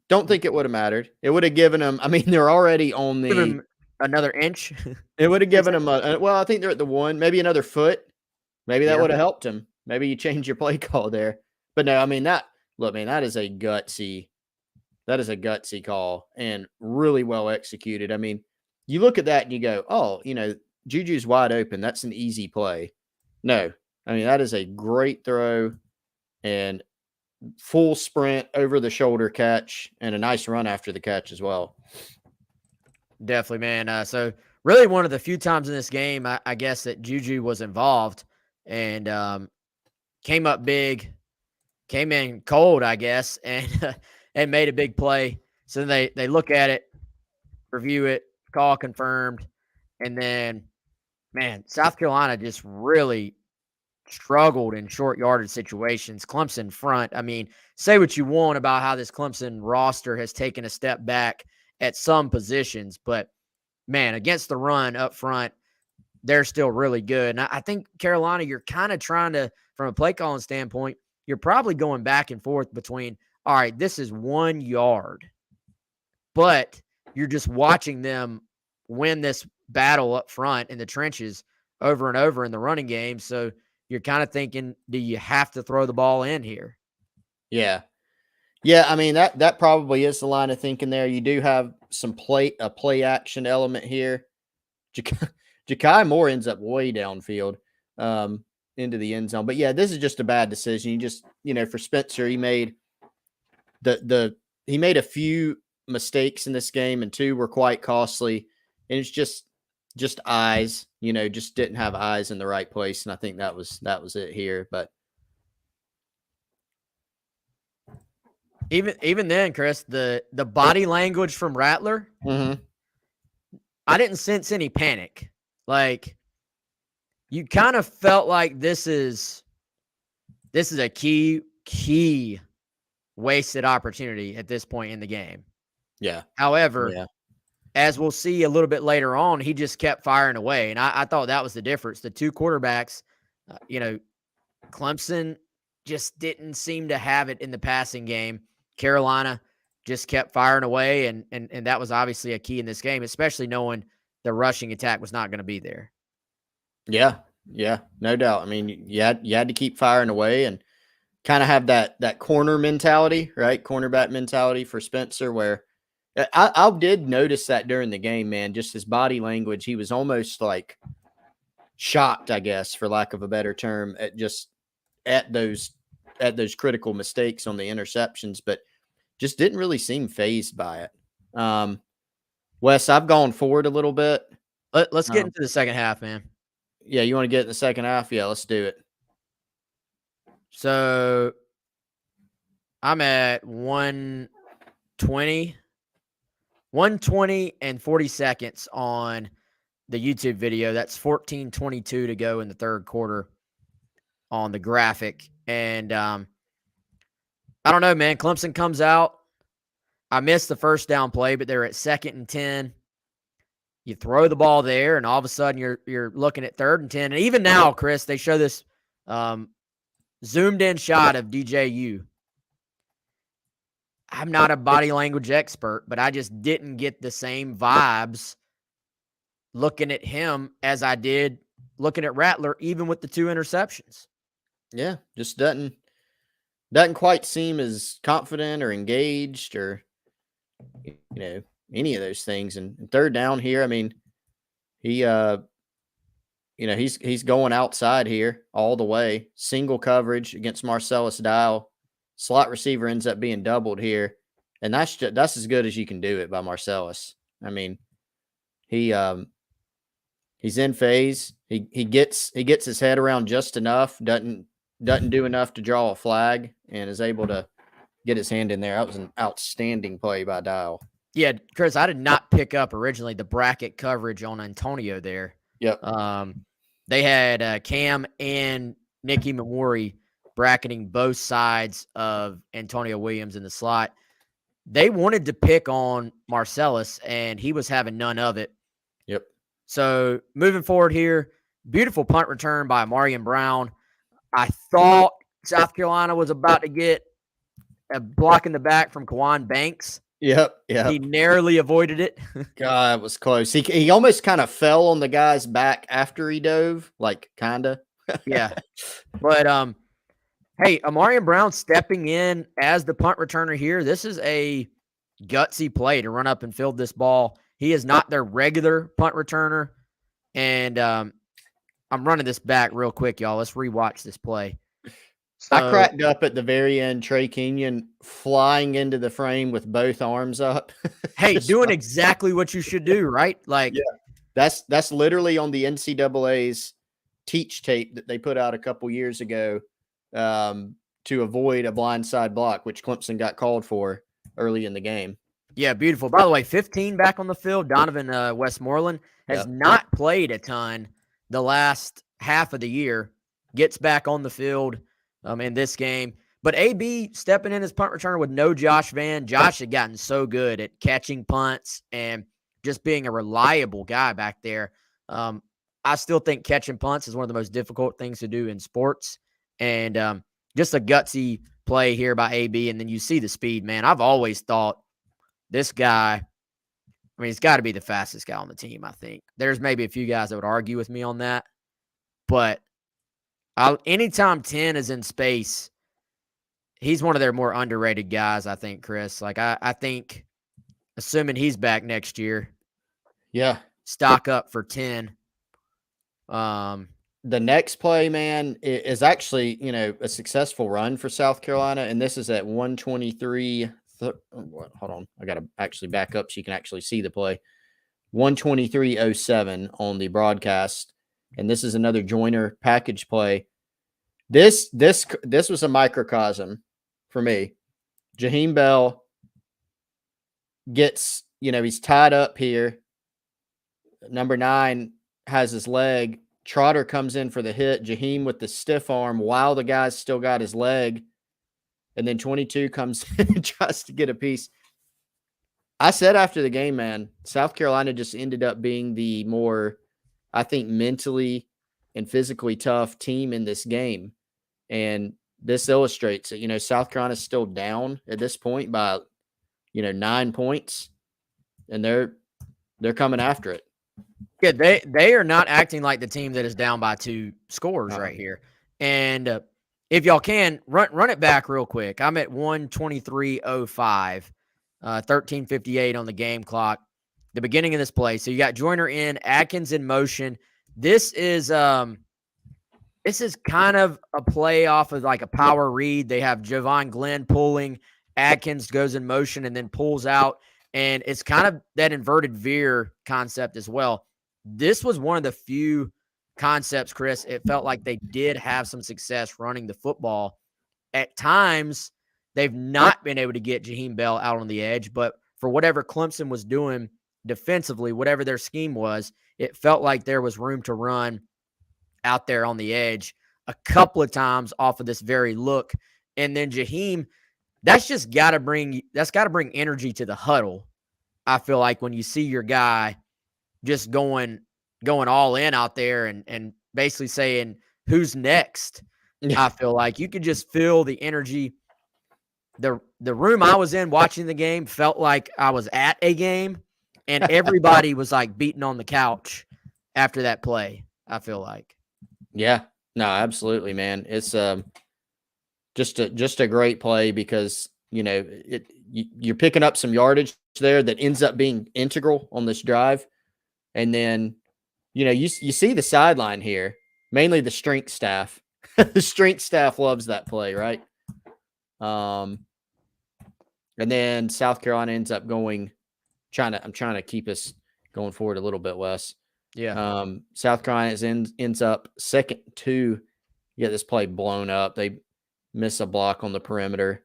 Don't think it would have mattered. It would have given them, I mean, they're already on Give the him another inch. it would have given them well, I think they're at the 1, maybe another foot. Maybe that Yeah. would have helped him. Maybe you change your play call there. But no, I mean that is a gutsy call and really well executed. I mean, you look at that and you go, oh, Juju's wide open. That's an easy play. No, I mean, that is a great throw and full sprint over the shoulder catch and a nice run after the catch as well. Definitely, man. So really one of the few times in this game, I guess, that Juju was involved and came up big, came in cold, I guess, and and made a big play. So then they look at it, review it, call confirmed, and then, man, South Carolina just really struggled in short yardage situations. Clemson front. I mean, say what you want about how this Clemson roster has taken a step back at some positions, but man, against the run up front, they're still really good. And I think Carolina, you're kind of trying to, from a play calling standpoint, you're probably going back and forth between, all right, this is 1 yard, but you're just watching them win this battle up front in the trenches over and over in the running game. So you're kind of thinking, do you have to throw the ball in here? Yeah. Yeah, I mean, that probably is the line of thinking there. You do have a play action element here. Ja'Kai Moore ends up way downfield into the end zone. But yeah, this is just a bad decision. You just, for Spencer, he made he made a few mistakes in this game, and 2 were quite costly. And it's just eyes, just didn't have eyes in the right place. And I think that was it here. But Even then, Chris, the body language from Rattler, I didn't sense any panic. Like, you kind of felt like this is a key wasted opportunity at this point in the game. Yeah. However, as we'll see a little bit later on, he just kept firing away. And I thought that was the difference. The 2 quarterbacks, Clemson just didn't seem to have it in the passing game. Carolina just kept firing away, and that was obviously a key in this game, especially knowing the rushing attack was not going to be there. Yeah, no doubt. I mean, you had to keep firing away and kind of have that corner mentality, right? Cornerback mentality for Spencer, where I did notice that during the game, man, just his body language. He was almost like shocked, I guess, for lack of a better term, at those critical mistakes on the interceptions, but just didn't really seem fazed by it. Wes, I've gone forward a little bit. Let's get into the second half, man. Yeah, you want to get in the second half? Yeah, let's do it. So I'm at 120 and 40 seconds on the YouTube video. That's 14:22 to go in the third quarter on the graphic. And I don't know, man. Clemson comes out. I missed the first down play, but they're at 2nd and 10. You throw the ball there, and all of a sudden you're looking at 3rd and 10. And even now, Chris, they show this zoomed in shot of DJU. I'm not a body language expert, but I just didn't get the same vibes looking at him as I did looking at Rattler, even with the 2 interceptions. Yeah, just doesn't quite seem as confident or engaged or any of those things. And third down here, I mean, he he's going outside here all the way, single coverage against Marcellus Dial. Slot receiver ends up being doubled here, and that's as good as you can do it by Marcellus. I mean, he's in phase. He gets his head around just enough, doesn't do enough to draw a flag, and is able to get his hand in there. That was an outstanding play by Dial. Yeah, Chris, I did not pick up originally the bracket coverage on Antonio there. Yep. They had Cam and Nicky Mamori bracketing both sides of Antonio Williams in the slot. They wanted to pick on Marcellus, and he was having none of it. Yep. So moving forward here, beautiful punt return by Marion Brown. I thought South Carolina was about to get a block in the back from Kawan Banks. Yep. He narrowly avoided it. God, it was close. He almost kind of fell on the guy's back after he dove, like kind of. Yeah. But hey, Amarian Brown stepping in as the punt returner here. This is a gutsy play to run up and field this ball. He is not their regular punt returner. And I'm running this back real quick, y'all. Let's rewatch this play. So, I cracked up at the very end, Trey Kenyon flying into the frame with both arms up. Hey, doing exactly what you should do, right? Like, yeah, that's literally on the NCAA's teach tape that they put out a couple years ago to avoid a blindside block, which Clemson got called for early in the game. Yeah, beautiful. By the way, 15 back on the field. Donovan Westmoreland has not played a ton the last half of the year. Gets back on the field in this game. But AB stepping in as punt returner with no Josh Vann. Josh had gotten so good at catching punts and just being a reliable guy back there. I still think catching punts is one of the most difficult things to do in sports. And just a gutsy play here by AB. And then you see the speed, man. I've always thought this guy, I mean, he's got to be the fastest guy on the team, I think. There's maybe a few guys that would argue with me on that. But anytime 10 is in space, he's one of their more underrated guys, I think, Chris. Like, I think, assuming he's back next year, stock up for 10. The next play, man, is actually, a successful run for South Carolina, and this is at 123. Hold on. I got to actually back up so you can actually see the play. 123.07 on the broadcast. And this is another Joyner package play. This was a microcosm for me. Jaheim Bell gets, he's tied up here. Number 9 has his leg. Trotter comes in for the hit. Jaheim with the stiff arm while the guy's still got his leg. And then 22 comes in and tries to get a piece. I said after the game, man, South Carolina just ended up being the more, I think, mentally and physically tough team in this game. And this illustrates it. South Carolina's still down at this point by, 9 points. And they're coming after it. Yeah, they are not acting like the team that is down by 2 scores right here. And if y'all can, run it back real quick. I'm at 123.05, 13:58 on the game clock, the beginning of this play. So you got Joyner in, Atkins in motion. This is kind of a play off of like a power read. They have Javon Glenn pulling, Atkins goes in motion and then pulls out. And it's kind of that inverted veer concept as well. This was one of the few concepts, Chris, it felt like they did have some success running the football. At times, they've not been able to get Jaheim Bell out on the edge, but for whatever Clemson was doing defensively, whatever their scheme was, it felt like there was room to run out there on the edge a couple of times off of this very look. And then Jaheim, that's got to bring energy to the huddle. I feel like when you see your guy just going all in out there and basically saying, who's next? I feel like you could just feel the energy the room I was in watching the game felt like I was at a game, and everybody was like beating on the couch after that play. I feel like. Yeah, no, absolutely, man. It's just a great play because you're picking up some yardage there that ends up being integral on this drive, and then you see the sideline here, mainly the strength staff. The strength staff loves that play, right? And then South Carolina ends up I'm trying to keep us going forward a little bit, Wes. Yeah. South Carolina ends up second to get this play blown up. They miss a block on the perimeter.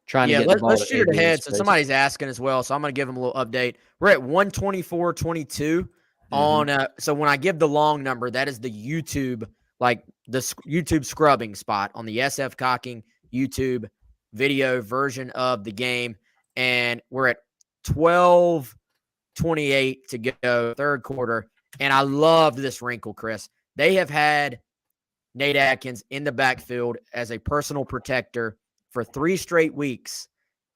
Trying to get the ball let's to shoot it AB ahead. So space. somebody's asking as well, so I'm going to give them a little update. We're at 124-22 on. So when I give the long number, that is the YouTube, like the YouTube scrubbing spot on the SF Cocking YouTube video version of the game, and we're at 12:28 to go, third quarter. And I love this wrinkle, Chris. They have had Nate Atkins in the backfield as a personal protector for 3 straight weeks,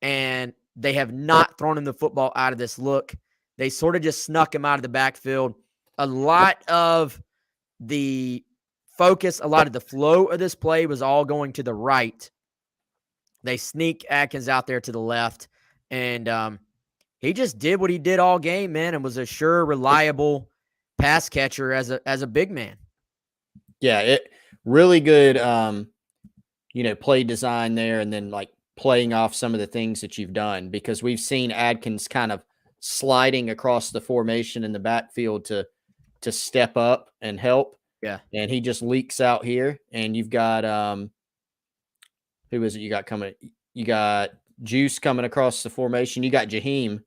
and they have not thrown him the football out of this look. They sort of just snuck him out of the backfield. A lot of the focus, a lot of the flow of this play was all going to the right. They sneak Atkins out there to the left, and he just did what he did all game, man, and was a sure, reliable pass catcher as a big man. Yeah, it really good play design there, and then like playing off some of the things that you've done, because we've seen Adkins kind of sliding across the formation in the backfield to step up and help. Yeah. And he just leaks out here, and you've got who is it you got coming? You got Juice coming across the formation. You got Jaheim,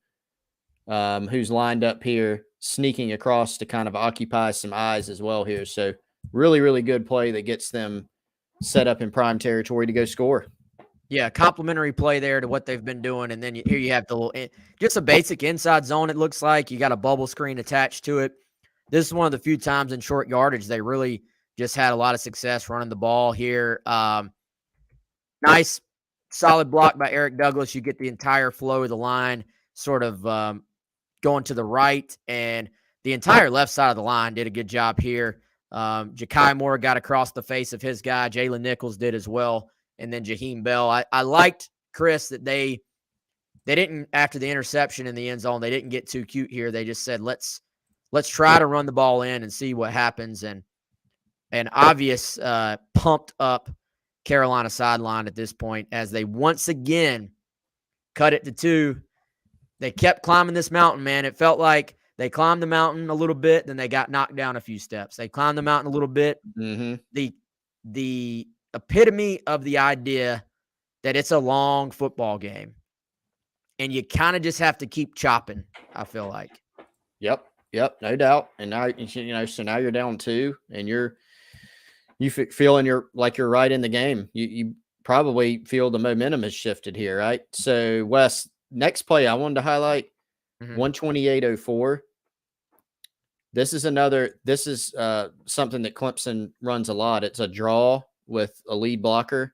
who's lined up here, sneaking across to kind of occupy some eyes as well here. So really, really good play that gets them set up in prime territory to go score. Yeah, complimentary play there to what they've been doing. And then here you have the little, just a basic inside zone, it looks like. You got a bubble screen attached to it. This is one of the few times in short yardage they really just had a lot of success running the ball here. Nice, solid block by Eric Douglas. You get the entire flow of the line sort of going to the right, and the entire left side of the line did a good job here. Ja'Kai Moore got across the face of his guy. Jalen Nichols did as well. And then Jaheim Bell. I liked, Chris, that they didn't, after the interception in the end zone, they didn't get too cute here. They just said, let's try to run the ball in and see what happens. And an obvious pumped up Carolina sideline at this point as they once again cut it to 2. They kept climbing this mountain, man. It felt like they climbed the mountain a little bit, then they got knocked down a few steps. They climbed the mountain a little bit. Mm-hmm. The epitome of the idea that it's a long football game, and you kind of just have to keep chopping, I feel like. Yep, no doubt. And now, so now you're down 2, and you feeling you're right in the game. You probably feel the momentum has shifted here, right? So, Wes, next play I wanted to highlight, 128-04. This is something that Clemson runs a lot. It's a draw with a lead blocker,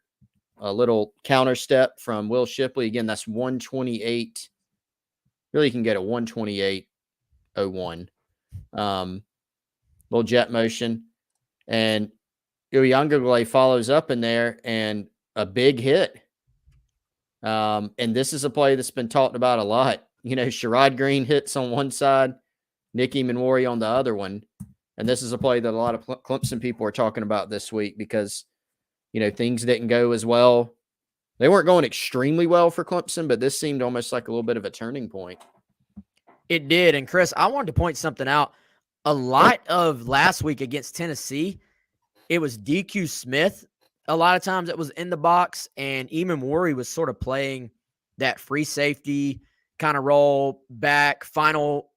a little counter step from Will Shipley. Again, that's 128. Really, you can get a 128-01. Little jet motion. And Uyunglele follows up in there, and a big hit. And this is a play that's been talked about a lot. Sherrod Green hits on one side, Nicky Minwori on the other one. And this is a play that a lot of Clemson people are talking about this week because, things didn't go as well. They weren't going extremely well for Clemson, but this seemed almost like a little bit of a turning point. It did. And Chris, I wanted to point something out. A lot of last week against Tennessee, it was DQ Smith. A lot of times it was in the box, and Eamon Worry was sort of playing that free safety kind of role, back, final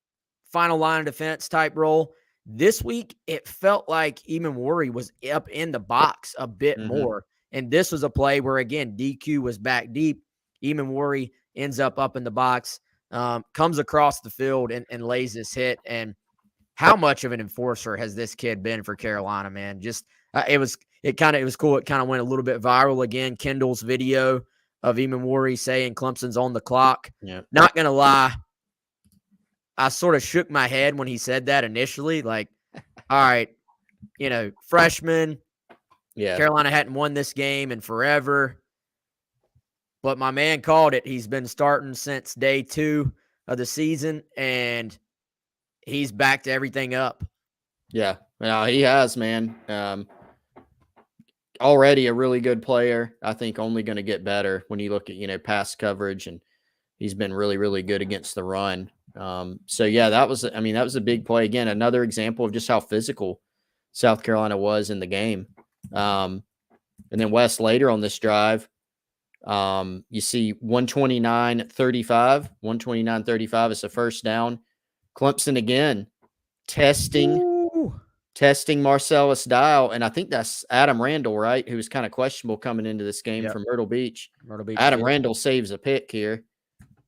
line of defense type role. This week, it felt like Eamon Worry was up in the box a bit more. And this was a play where, again, DQ was back deep. Eamon Worry ends up in the box, comes across the field and lays this hit. And how much of an enforcer has this kid been for Carolina, man? Just it was cool. It kind of went a little bit viral again. Kendall's video of Emamori saying Clemson's on the clock. Yeah. Not going to lie, I sort of shook my head when he said that initially. Like, all right, freshman. Yeah. Carolina hadn't won this game in forever. But my man called it. He's been starting since day 2 of the season, and he's backed everything up. Yeah. No, he has, man. Already a really good player. I think only going to get better when you look at, pass coverage, and he's been really, really good against the run. So yeah, that was a big play. Again, another example of just how physical South Carolina was in the game. And then Wes, later on this drive, you see 129-35. 129-35 is the first down. Clemson again testing Marcellus Dial, and I think that's Adam Randall, right? Who was kind of questionable coming into this game from Myrtle Beach. Adam Randall saves a pick here,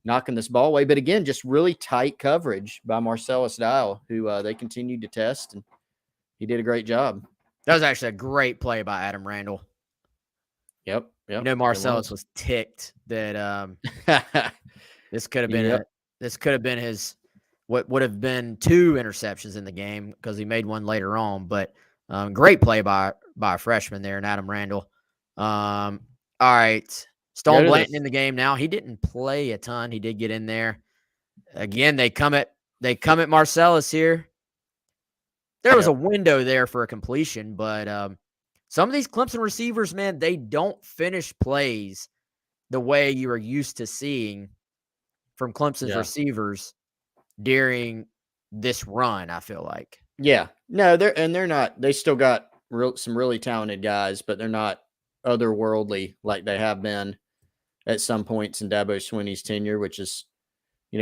knocking this ball away. But again, just really tight coverage by Marcellus Dial, who they continued to test, and he did a great job. That was actually a great play by Adam Randall. Yep. Marcellus was ticked that this could have been his what would have been 2 interceptions in the game because he made one later on. But great play by a freshman there, and Adam Randall. All right, Stone Blanton in the game now. He didn't play a ton. He did get in there. Again, they come at Marcellus here. There was a window there for a completion, but some of these Clemson receivers, man, they don't finish plays the way you are used to seeing from Clemson's receivers during this run, I feel like. Yeah. No, they're not. They still got some really talented guys, but they're not otherworldly like they have been at some points in Dabo Swinney's tenure, which is,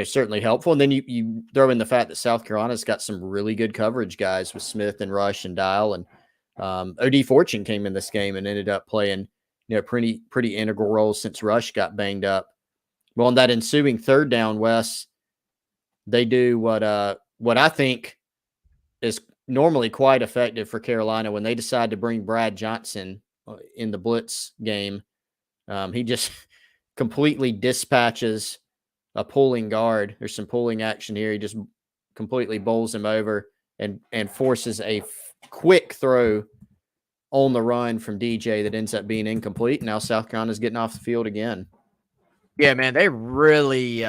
certainly helpful. And then you throw in the fact that South Carolina's got some really good coverage guys with Smith and Rush and Dial, and OD Fortune came in this game and ended up playing, pretty integral roles since Rush got banged up. Well, on that ensuing third down, Wes, they do what I think is normally quite effective for Carolina when they decide to bring Brad Johnson in the blitz game. He just completely dispatches a pulling guard. There's some pulling action here. He just completely bowls him over and forces a quick throw on the run from DJ that ends up being incomplete. Now South Carolina's getting off the field again. Yeah, man, they really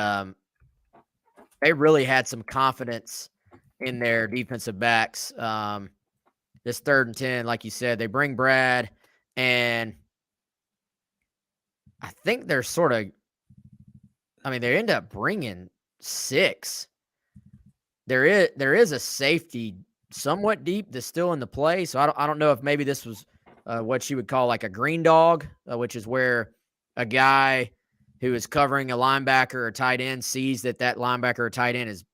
had some confidence in their defensive backs. This 3rd and 10, like you said, they bring Brad, and I think they're they end up bringing 6. There is a safety somewhat deep that's still in the play, so I don't know if maybe this was what you would call like a green dog, which is where a guy who is covering a linebacker or tight end sees that linebacker or tight end is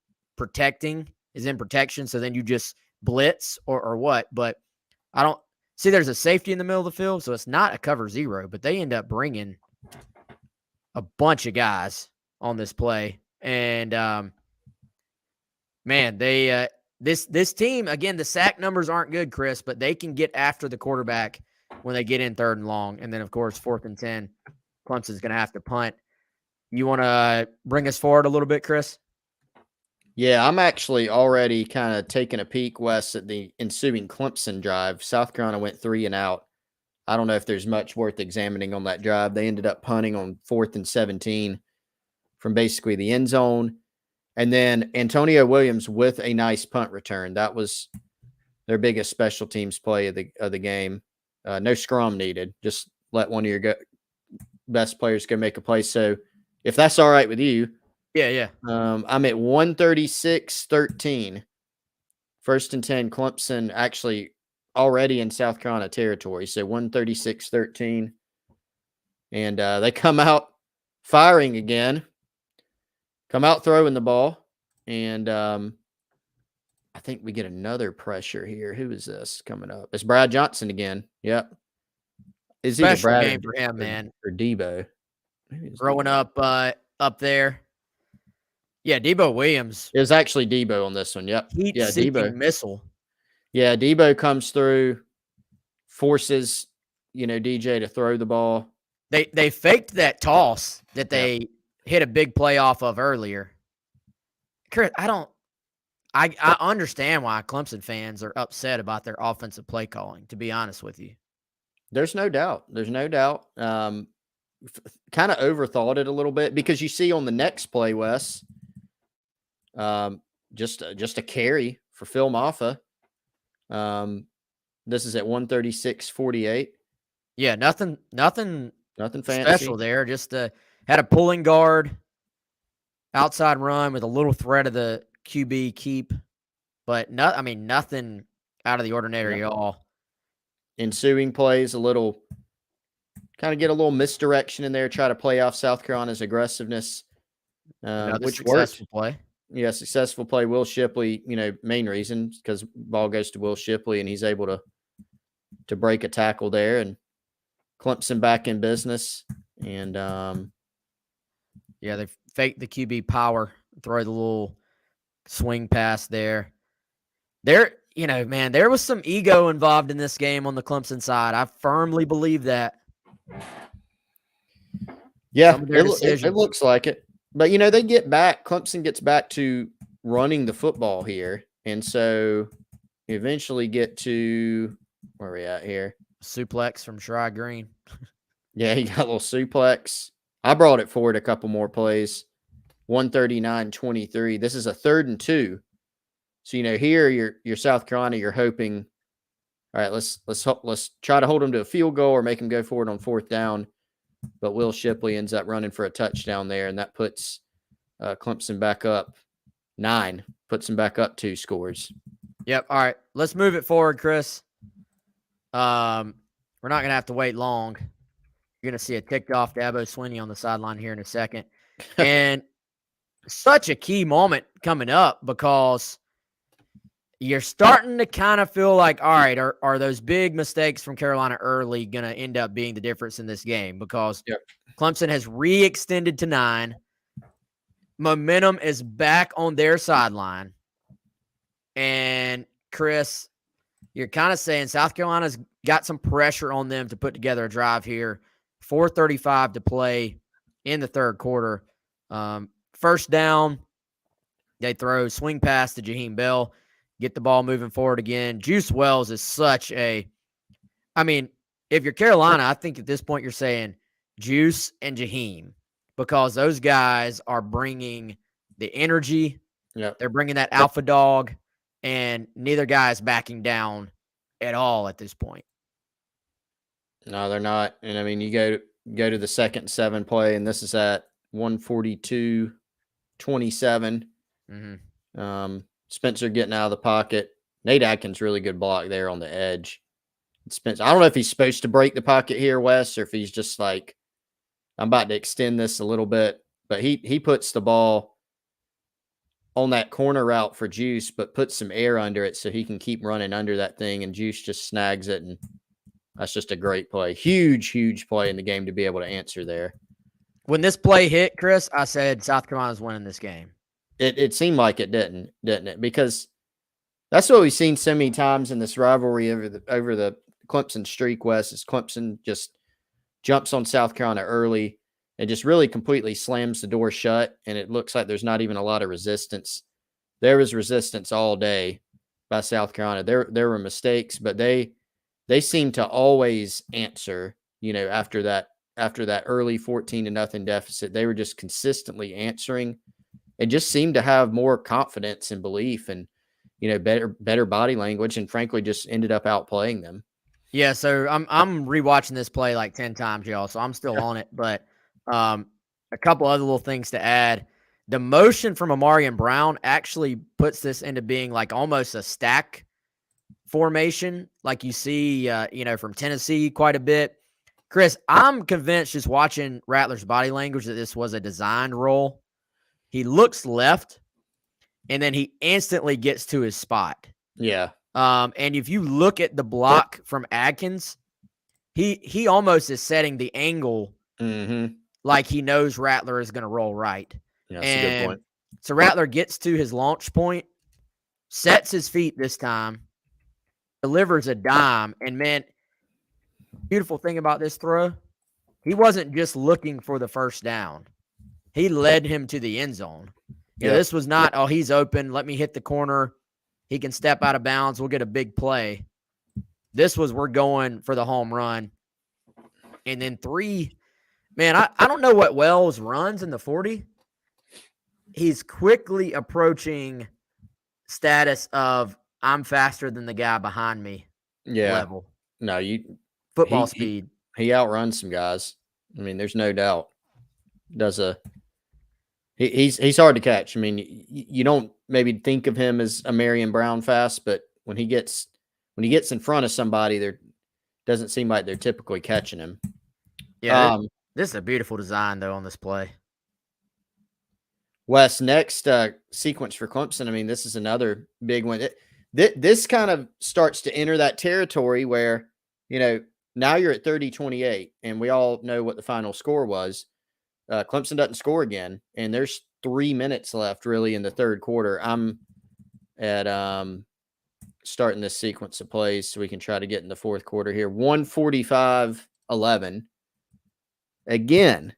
in protection, so then you just blitz or what. But I don't see there's a safety in the middle of the field, so it's not a cover 0, but they end up bringing a bunch of guys on this play. And man, they this team, again, the sack numbers aren't good, Chris, but they can get after the quarterback when they get in 3rd and long. And then, of course, 4th and 10, Clemson's going to have to punt. You want to bring us forward a little bit, Chris? Yeah, I'm actually already kind of taking a peek, Wes, at the ensuing Clemson drive. South Carolina went 3 and out. I don't know if there's much worth examining on that drive. They ended up punting on 4th and 17 from basically the end zone. And then Antonio Williams with a nice punt return. That was their biggest special teams play of the game. No scrum needed. Just let one of your best players go make a play. So if that's all right with you. Yeah. I'm at 136-13. 1st and 10, Clemson actually already in South Carolina territory. So 136-13. And they come out firing again. Come out throwing the ball. And I think we get another pressure here. Who is this coming up? It's Brad Johnson again. Yep. Is either Brad game for him, man. Or Debo. Growing up there. Yeah, Debo Williams. It was actually Debo on this one. Yep. Debo missile. Yeah, Debo comes through, forces, DJ to throw the ball. They faked that toss that they hit a big play off of earlier. Chris, I understand why Clemson fans are upset about their offensive play calling, to be honest with you. There's no doubt. Kind of overthought it a little bit because you see on the next play, Wes, just a carry for Phil Maffa. This is at 136.48. Yeah, nothing Fancy. special there. Just had a pulling guard, outside run with a little threat of the QB keep, but nothing out of the ordinary at all. Ensuing plays, kind of get a little misdirection in there, try to play off South Carolina's aggressiveness, which worked. Play. Yeah, successful play. Will Shipley, main reason because ball goes to Will Shipley and he's able to break a tackle there, and Clemson back in business. And they faked the QB power, throw the little swing pass there. There was some ego involved in this game on the Clemson side. I firmly believe that. Yeah, it looks like it. But, they get back. Clemson gets back to running the football here. And so you eventually get to where are we at here? Suplex from Shirai Green. Yeah, he got a little suplex. I brought it forward a couple more plays. 139-23. This is a 3rd and 2. So, here you're South Carolina, you're hoping, all right, let's try to hold them to a field goal or make them go forward on 4th down. But Will Shipley ends up running for a touchdown there, and that puts Clemson back up 9, puts them back up 2 scores. Yep. All right, let's move it forward, Chris. We're not going to have to wait long. You're going to see a ticked off Dabo Swinney on the sideline here in a second. And such a key moment coming up because you're starting to kind of feel like, all right, are those big mistakes from Carolina early going to end up being the difference in this game? Because Clemson has re-extended to 9. Momentum is back on their sideline. And, Chris, you're kind of saying South Carolina's got some pressure on them to put together a drive here. 4:35 to play in the 3rd quarter. 1st down, they throw swing pass to Jaheim Bell. Get the ball moving forward again. Juice Wells is such a – if you're Carolina, I think at this point you're saying Juice and Jaheim because those guys are bringing the energy. Yeah, they're bringing that alpha dog, and neither guy is backing down at all at this point. No, they're not. And, you go to the 2nd 7 play, and this is at 142-27. Mm-hmm. Spencer getting out of the pocket. Nate Atkins, really good block there on the edge. Spencer, I don't know if he's supposed to break the pocket here, Wes, or if he's just like, I'm about to extend this a little bit. But he puts the ball on that corner route for Juice, but puts some air under it so he can keep running under that thing, and Juice just snags it, and that's just a great play. Huge, huge play in the game to be able to answer there. When this play hit, Chris, I said South Carolina's winning this game. It seemed like it didn't it? Because that's what we've seen so many times in this rivalry over the Clemson streak, West, is Clemson just jumps on South Carolina early and just really completely slams the door shut, and it looks like there's not even a lot of resistance. There was resistance all day by South Carolina. There were mistakes, but they seem to always answer, after that early 14-0 deficit. They were just consistently answering and just seemed to have more confidence and belief and, better body language, and frankly just ended up outplaying them. Yeah, so I'm rewatching this play like 10 times, y'all, so I'm still on it. But a couple other little things to add. The motion from Amarian Brown actually puts this into being like almost a stack formation, like you see, from Tennessee quite a bit. Chris, I'm convinced just watching Rattler's body language that this was a designed roll. He looks left, and then he instantly gets to his spot. Yeah. And if you look at the block from Adkins, he almost is setting the angle like he knows Rattler is going to roll right. Yeah, that's a good point. So Rattler gets to his launch point, sets his feet this time, delivers a dime, and man, beautiful thing about this throw, he wasn't just looking for the first down. He led him to the end zone. This was not, oh, he's open. Let me hit the corner. He can step out of bounds. We'll get a big play. This was, we're going for the home run. And then 3, man, I don't know what Wells runs in the 40. He's quickly approaching status of I'm faster than the guy behind me level. No, Football speed. He outruns some guys. I mean, there's no doubt. He's hard to catch. I mean, you don't maybe think of him as a Marion Brown fast, but when he gets in front of somebody, there doesn't seem like they're typically catching him. Yeah, this is a beautiful design though on this play. Wes, next sequence for Clemson. I mean, this is another big one. This kind of starts to enter that territory where, now you're at 30-28, and we all know what the final score was. Clemson doesn't score again, and there's 3 minutes left really in the third quarter. I'm at starting this sequence of plays so we can try to get in the fourth quarter here. 145-11. Again,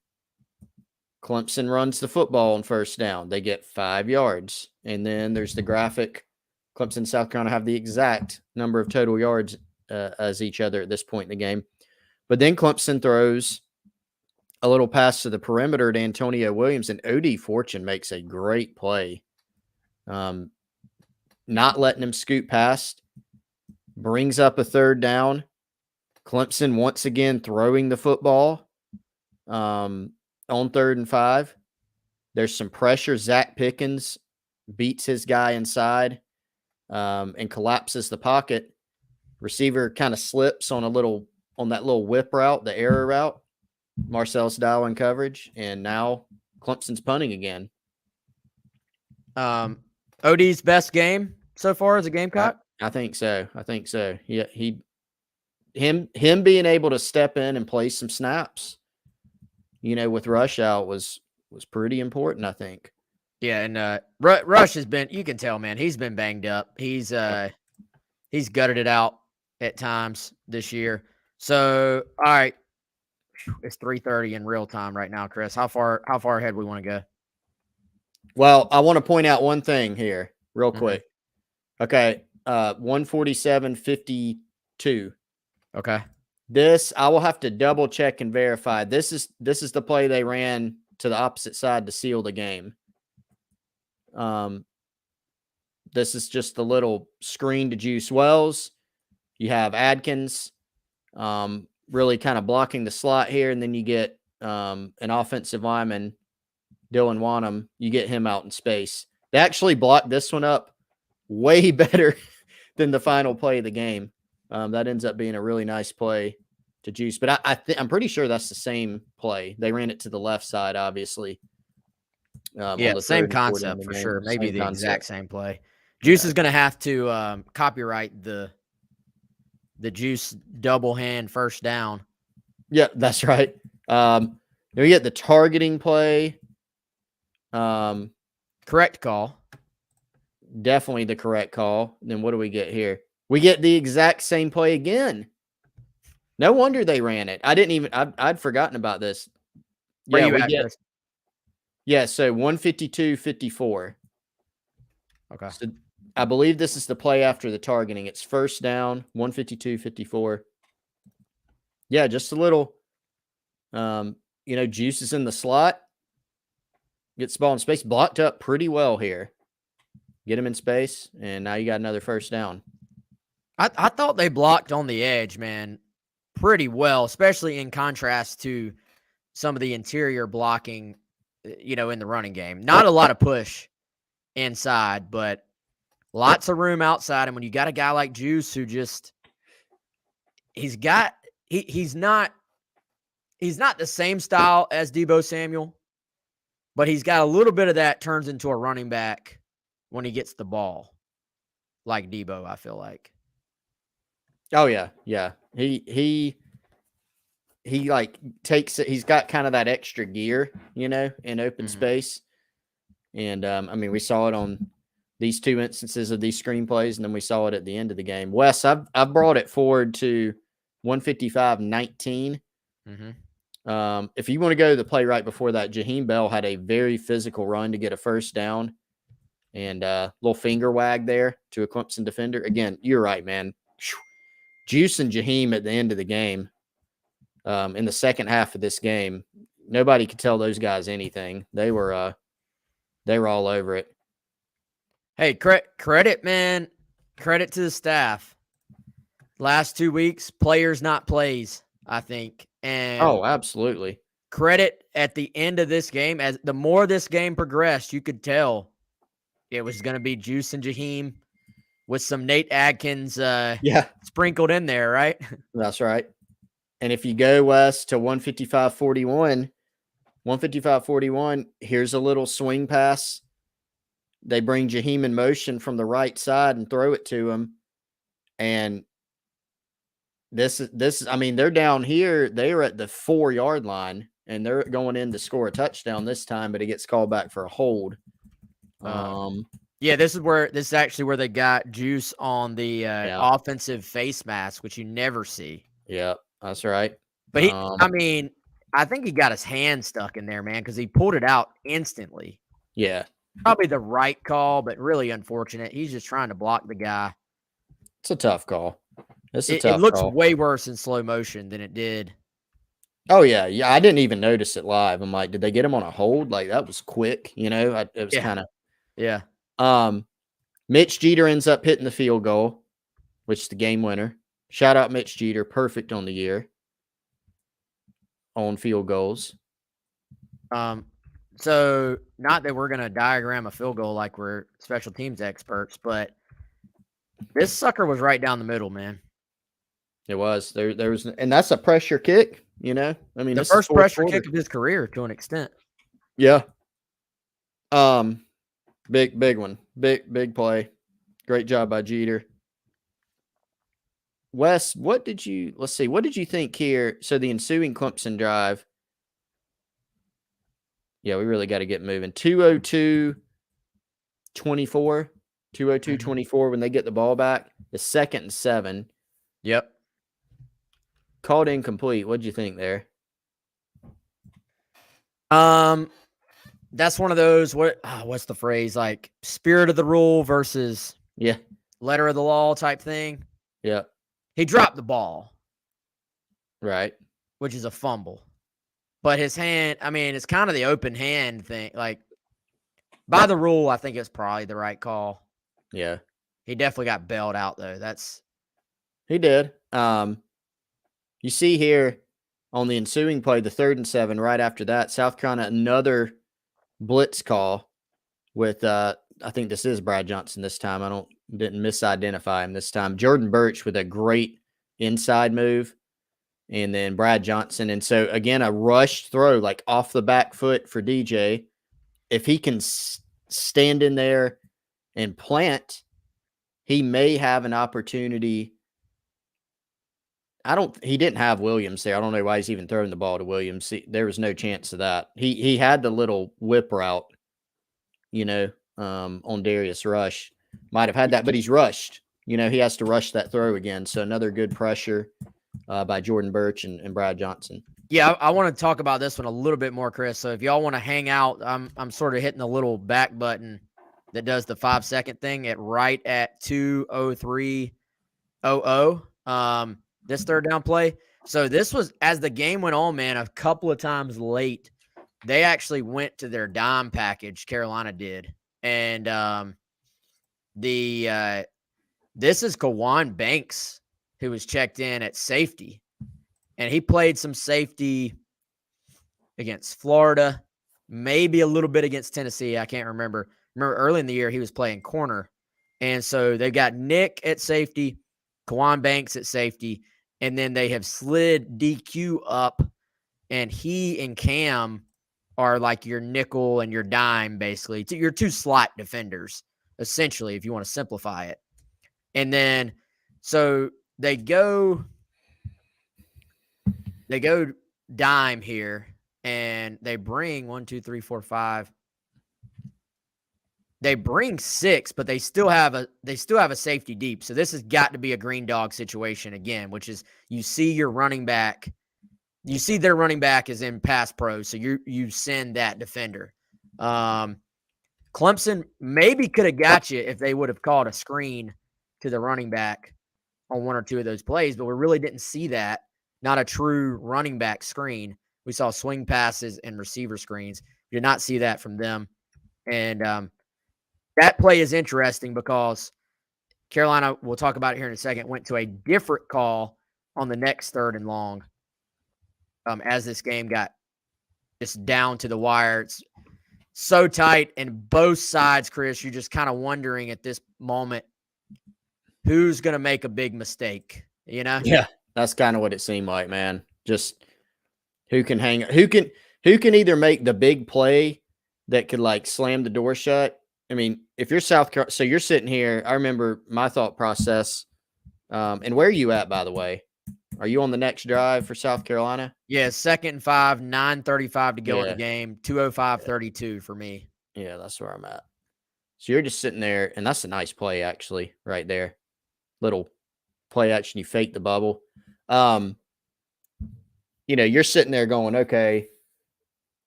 Clemson runs the football on first down. They get 5 yards. And then there's the graphic. Clemson and South Carolina have the exact number of total yards as each other at this point in the game. But then Clemson throws a little pass to the perimeter to Antonio Williams, and O.D. Fortune makes a great play. Not letting him scoot past. Brings up a third down. Clemson once again throwing the football on 3rd and 5. There's some pressure. Zach Pickens beats his guy inside and collapses the pocket. Receiver kind of slips on that little whip route, the error route. Marcellus Dial in coverage, and now Clemson's punting again. OD's best game so far as a Gamecock? I think so. Yeah, him being able to step in and play some snaps, with Rush out was pretty important, I think. Yeah, and Rush has been, you can tell, man, he's been banged up. He's gutted it out at times this year. So, all right, it's 3:30 in real time right now, Chris. How far ahead we want to go? Well, I want to point out one thing here real quick. Okay, 147-52. Okay. This I will have to double check and verify. This is the play they ran to the opposite side to seal the game. This is just the little screen to Juice Wells. You have Adkins really kind of blocking the slot here, and then you get an offensive lineman, Dylan Wanham. You get him out in space. They actually blocked this one up way better than the final play of the game. That ends up being a really nice play to Juice. But I'm pretty sure that's the same play. They ran it to the left side, obviously. Yeah, same concept for sure. Maybe the exact same play. Juice is going to have to copyright the Juice double hand first down. Yeah, that's right. We get the targeting play. Correct call. Definitely the correct call. Then what do we get here? We get the exact same play again. No wonder they ran it. I'd forgotten about this. Where you at, Chris? Yeah, so 152-54. Okay. So I believe this is the play after the targeting. It's first down, 152-54. Yeah, just a little, Juice is in the slot. Gets the ball in space. Blocked up pretty well here. Get him in space, and now you got another first down. I thought they blocked on the edge, man, pretty well, especially in contrast to some of the interior blocking, in the running game. Not a lot of push inside, but lots of room outside. And when you got a guy like Juice who just he's not the same style as Deebo Samuel, but he's got a little bit of that turns into a running back when he gets the ball, like Deebo, I feel like. Oh yeah, yeah. He like takes it. He's got kind of that extra gear, in open space. And we saw it on these two instances of these screenplays, and then we saw it at the end of the game. Wes, I've brought it forward to 155-19. If you want to go to the play right before that, Jaheim Bell had a very physical run to get a first down and little finger wag there to a Clemson defender. Again, you're right, man. Juice and Jaheim at the end of the game, in the second half of this game, nobody could tell those guys anything. They were all over it. Hey, credit, man. Credit to the staff. Last 2 weeks, players not plays, I think. And absolutely. Credit at the end of this game. As the more this game progressed, you could tell it was going to be Juice and Jaheim with some Nate Adkins sprinkled in there, right? That's right. And if you go west to 155-41, here's a little swing pass. They bring Jaheim in motion from the right side and throw it to him. And this I mean, they're down here. They are at the 4-yard line, and they're going in to score a touchdown this time, but it gets called back for a hold. Yeah, this is actually where they got Juice on the offensive face mask, which you never see. Yeah, that's right. But I think he got his hand stuck in there, man, because he pulled it out instantly. Yeah. Probably the right call, but really unfortunate. He's just trying to block the guy. It's a tough call. It looks way worse in slow motion than it did. Oh, yeah. Yeah, I didn't even notice it live. I'm like, did they get him on a hold? Like, that was quick, you know? It was kind of – Yeah. Mitch Jeter ends up hitting the field goal, which is the game winner. Shout out Mitch Jeter, perfect on the year on field goals. So not that we're going to diagram a field goal like we're special teams experts, but this sucker was right down the middle, man. It was. There was, and that's a pressure kick, you know? I mean, the first pressure kick of his career to an extent. Yeah. Big one. Big play. Great job by Jeter. Wes, what did you think here? So the ensuing Clemson drive. Yeah, we really got to get moving. 2:02:24. 2:02:24 when they get the ball back. The 2nd and 7. Yep. Called incomplete. What'd you think there? That's one of those, what's the phrase? Like spirit of the rule versus letter of the law type thing. Yeah. He dropped the ball. Right. Which is a fumble. But his hand, I mean, it's kind of the open hand thing. Like, by the rule, I think it's probably the right call. Yeah. He definitely got bailed out, though. He did. You see here on the ensuing play, the 3rd and 7, right after that, South Carolina, another blitz call with, I think this is Brad Johnson this time. Didn't misidentify him this time. Jordan Birch with a great inside move. And then Brad Johnson. And so, again, a rushed throw, like off the back foot for DJ. If he can stand in there and plant, he may have an opportunity. He didn't have Williams there. I don't know why he's even throwing the ball to Williams. There was no chance of that. He had the little whip route, you know, on Darius Rush. Might have had that, but he's rushed. You know, he has to rush that throw again. So another good pressure by Jordan Birch and Brad Johnson. Yeah, I want to talk about this one a little bit more, Chris. So if y'all want to hang out, I'm sort of hitting the little back button that does the 5-second thing at 2:03:00. This third down play. So this was, as the game went on, man, a couple of times late, they actually went to their dime package. Carolina did. And this is Kawan Banks, who was checked in at safety. And he played some safety against Florida, maybe a little bit against Tennessee. I can't remember. Remember early in the year, he was playing corner. And so they've got Nick at safety, Kawan Banks at safety, and then they have slid DQ up, and he and Cam are like your nickel and your dime, basically. Your two slot defenders, essentially, if you want to simplify it. And then, so they go dime here, and they bring 1, 2, 3, 4, 5. They bring 6, but they still have a safety deep. So this has got to be a green dog situation again, which is you see your running back you see their running back is in pass pro, so you send that defender. Clemson maybe could have got you if they would have called a screen to the running back on one or two of those plays, but we really didn't see that. Not a true running back screen. We saw swing passes and receiver screens. We did not see that from them. And that play is interesting because Carolina, we'll talk about it here in a second, went to a different call on the next 3rd and long as this game got just down to the wire. It's so tight, and both sides, Chris, you're just kind of wondering at this moment who's going to make a big mistake, you know? Yeah, that's kind of what it seemed like, man. Just who can either make the big play that could like slam the door shut. I mean, if you're South Carolina, so you're sitting here, I remember my thought process. And where are you at, by the way? Are you on the next drive for South Carolina? Yeah, 2nd and 5, 9:35 to go in Yeah. the game, 2:05:32 for me. Yeah, that's where I'm at. So you're just sitting there, and that's a nice play, actually, right there. Little play action, you fake the bubble. You're sitting there going, okay,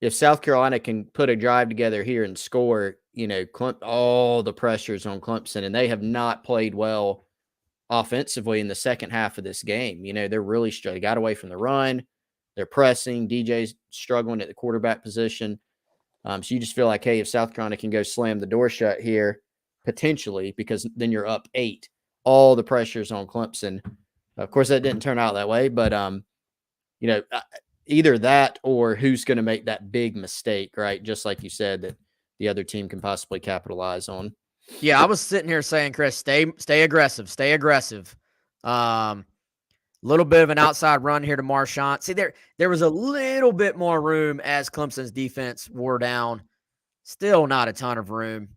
if South Carolina can put a drive together here and score, all the pressure's on Clemson, and they have not played well offensively in the second half of this game. They're really struggling. Got away from the run. They're pressing. DJ's struggling at the quarterback position. So you just feel like, hey, if South Carolina can go slam the door shut here, potentially, because then you're up 8, all the pressure's on Clemson. Of course, that didn't turn out that way, but either that or who's going to make that big mistake, right? Just like you said, that the other team can possibly capitalize on. Yeah, I was sitting here saying, Chris, stay aggressive, stay aggressive. Little bit of an outside run here to Marshawn. See, there was a little bit more room as Clemson's defense wore down. Still not a ton of room.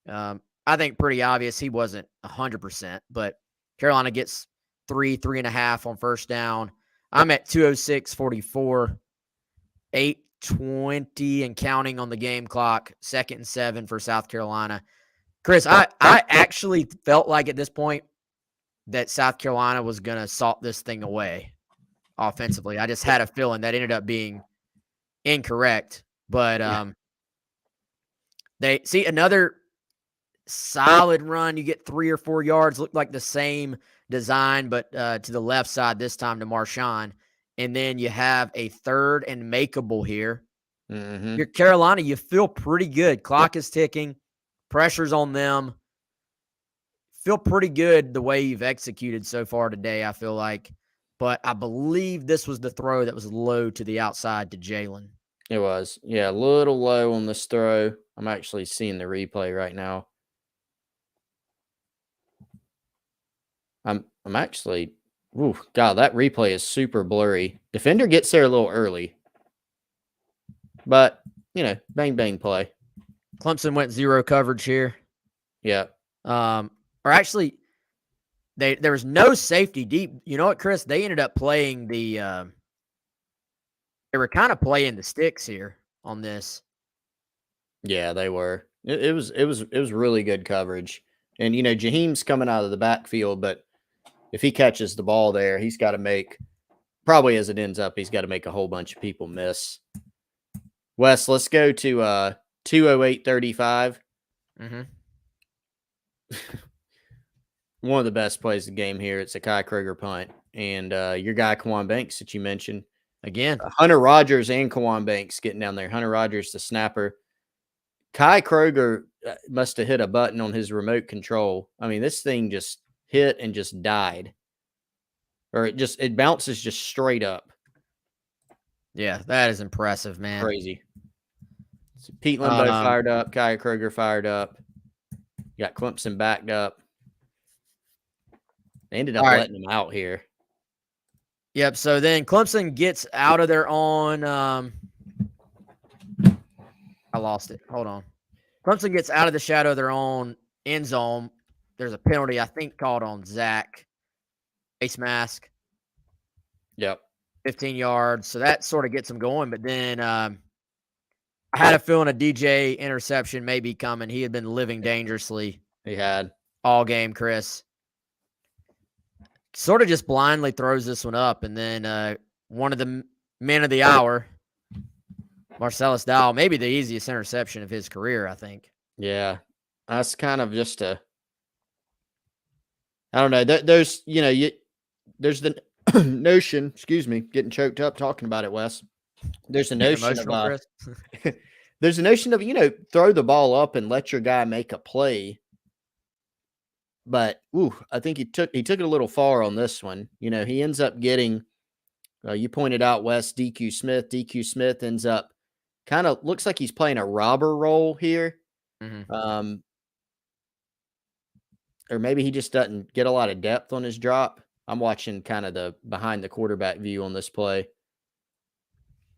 I think pretty obvious he wasn't 100%, but Carolina gets 3.5 on first down. I'm at 2:06:44, 8:20 and counting on the game clock, 2nd and 7 for South Carolina. Chris, I actually felt like at this point that South Carolina was going to salt this thing away offensively. I just had a feeling that ended up being incorrect. But they see another solid run. You get 3 or 4 yards, looked like the same design, but to the left side this time to Marshawn. And then you have a 3rd and makeable here. Mm-hmm. You're Carolina, you feel pretty good. Clock is ticking. Pressure's on them. Feel pretty good the way you've executed so far today, I feel like. But I believe this was the throw that was low to the outside to Jalen. It was. Yeah, a little low on this throw. I'm actually seeing the replay right now. I'm actually, God, that replay is super blurry. Defender gets there a little early. But, bang, bang play. Clemson went 0 coverage here. Yeah. Or actually, there was no safety deep. You know what, Chris? They ended up playing they were kind of playing the sticks here on this. Yeah, they were. It was really good coverage. And, Jaheim's coming out of the backfield, but if he catches the ball there, he's got to make, probably as it ends up, he's got to make a whole bunch of people miss. Wes, let's go to 2:08:35. Mm-hmm. One of the best plays of the game here. It's a Kai Kroger punt. And your guy, Kawan Banks, that you mentioned. Again. Hunter Rogers and Kawan Banks getting down there. Hunter Rogers, the snapper. Kai Kroger must have hit a button on his remote control. I mean, this thing just hit and just died. Or it bounces just straight up. Yeah, that is impressive, man. Crazy. So Pete Limbo fired up. Kai Kroger fired up. You got Clemson backed up. They ended up letting him out here. Yep. So then Clemson gets out of their own. I lost it. Hold on. Clemson gets out of the shadow of their own end zone. There's a penalty, I think, called on Zach. Face mask. Yep. 15 yards. So that sort of gets them going. But then I had a feeling a DJ interception may be coming. He had been living dangerously. He had. All game, Chris. Sort of just blindly throws this one up. And then one of the man of the hour, Marcellus Dowell, maybe the easiest interception of his career, I think. Yeah. That's kind of just I don't know. There's, there's the notion, excuse me, getting choked up talking about it, Wes. There's a Getting notion of, emotional, Chris. there's a notion of, throw the ball up and let your guy make a play. But, I think he took it a little far on this one. He ends up getting, you pointed out, Wes, DQ Smith. DQ Smith ends up kind of looks like he's playing a robber role here. Mm-hmm. Or maybe he just doesn't get a lot of depth on his drop. I'm watching kind of the behind the quarterback view on this play.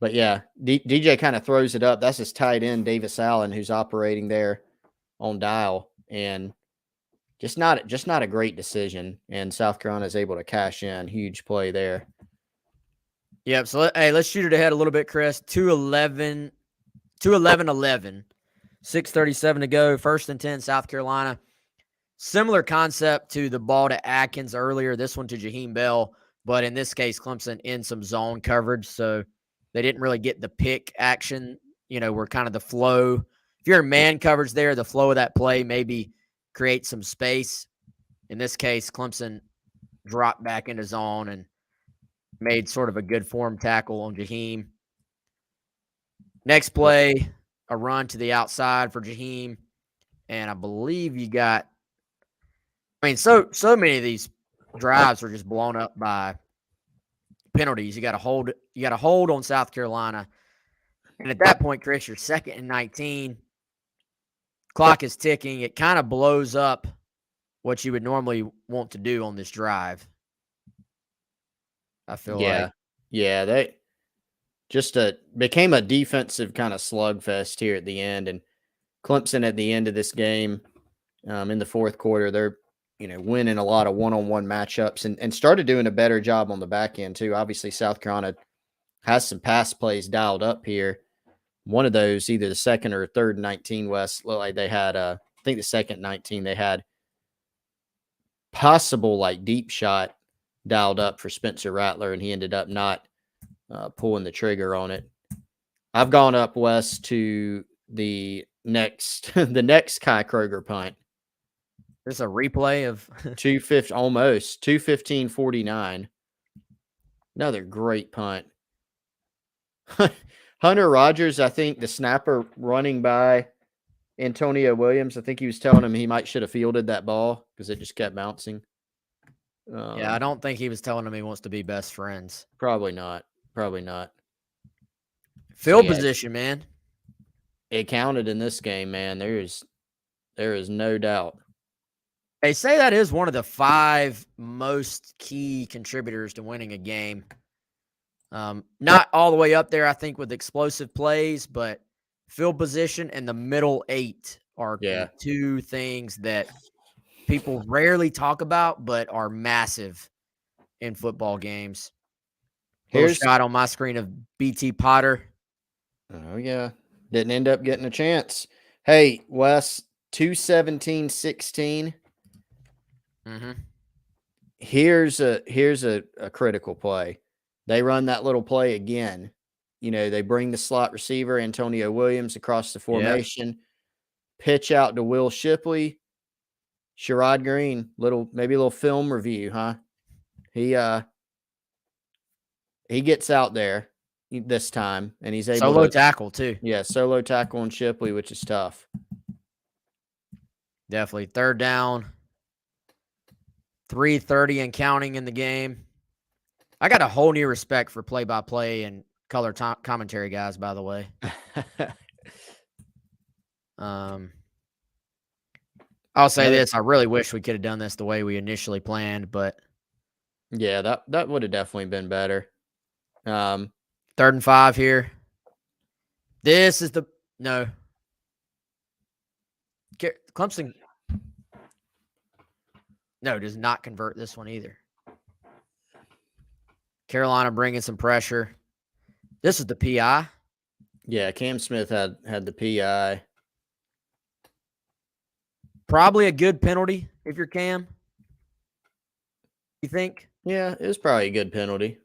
But yeah, DJ kind of throws it up. That's his tight end, Davis Allen, who's operating there on dial, and just not a great decision. And South Carolina is able to cash in. Huge play there. Yep. So let's shoot it ahead a little bit, Chris. 2:11, 6:37 to go. 1st and 10, South Carolina. Similar concept to the ball to Atkins earlier. This one to Jaheim Bell, but in this case, Clemson in some zone coverage, so they didn't really get the pick action. Where kind of the flow. If you're in man coverage there, the flow of that play maybe create some space. In this case, Clemson dropped back into zone and made sort of a good form tackle on Jaheim. Next play, a run to the outside for Jaheim, and I believe you got. So many of these drives were just blown up by penalties. You got to hold on South Carolina, and at that point, Chris, you're 2nd and 19. Clock is ticking. It kind of blows up what you would normally want to do on this drive. I feel like. Yeah, they just became a defensive kind of slugfest here at the end, and Clemson at the end of this game, in the 4th quarter, they're winning a lot of one-on-one matchups and started doing a better job on the back end too. Obviously, South Carolina has some pass plays dialed up here. One of those, either the 2nd or 3rd 19, West, looked like they had, I think the 2nd 19, they had possible deep shot dialed up for Spencer Rattler, and he ended up not pulling the trigger on it. I've gone up, West, to the next Kai Kroger punt. There's a replay of 250, almost 215-49. Another great punt. Hunter Rogers, I think the snapper running by Antonio Williams, I think he was telling him he should have fielded that ball because it just kept bouncing. Yeah, I don't think he was telling him he wants to be best friends. Probably not. Field position, man. It counted in this game, man. There is no doubt. They say that is one of the 5 most key contributors to winning a game. Not all the way up there, I think, with explosive plays, but field position and the middle 8 are the 2 things that people rarely talk about, but are massive in football games. Here's a shot on my screen of BT Potter. Oh, yeah. Didn't end up getting a chance. Hey, Wes, 217-16. Mm-hmm. Here's a critical play. They run that little play again. They bring the slot receiver, Antonio Williams, across the formation. Pitch out to Will Shipley. Sherrod Green, maybe a little film review, huh? He gets out there this time, and he's able solo tackle too. Yeah, solo tackle on Shipley, which is tough. Definitely. 3rd down. 3:30 and counting in the game. I got a whole new respect for play-by-play and color commentary guys, by the way. I'll say this. I really wish we could have done this the way we initially planned, but yeah, that would have definitely been better. 3rd and 5 here. This is Clemson. No, does not convert this one either. Carolina bringing some pressure. This is the PI. Yeah, Cam Smith had the PI. Probably a good penalty if you're Cam. You think? Yeah, it was probably a good penalty.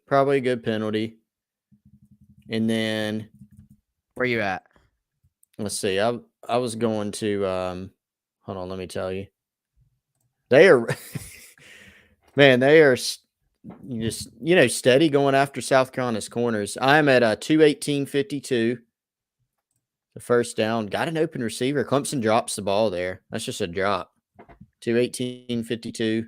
And then Where you at? let's see. I was going to hold on, let me tell you. They are man, they are just steady going after South Carolina's corners. I'm at 218.52. The first down. Got an open receiver. Clemson drops the ball there. That's just a drop. 218.52.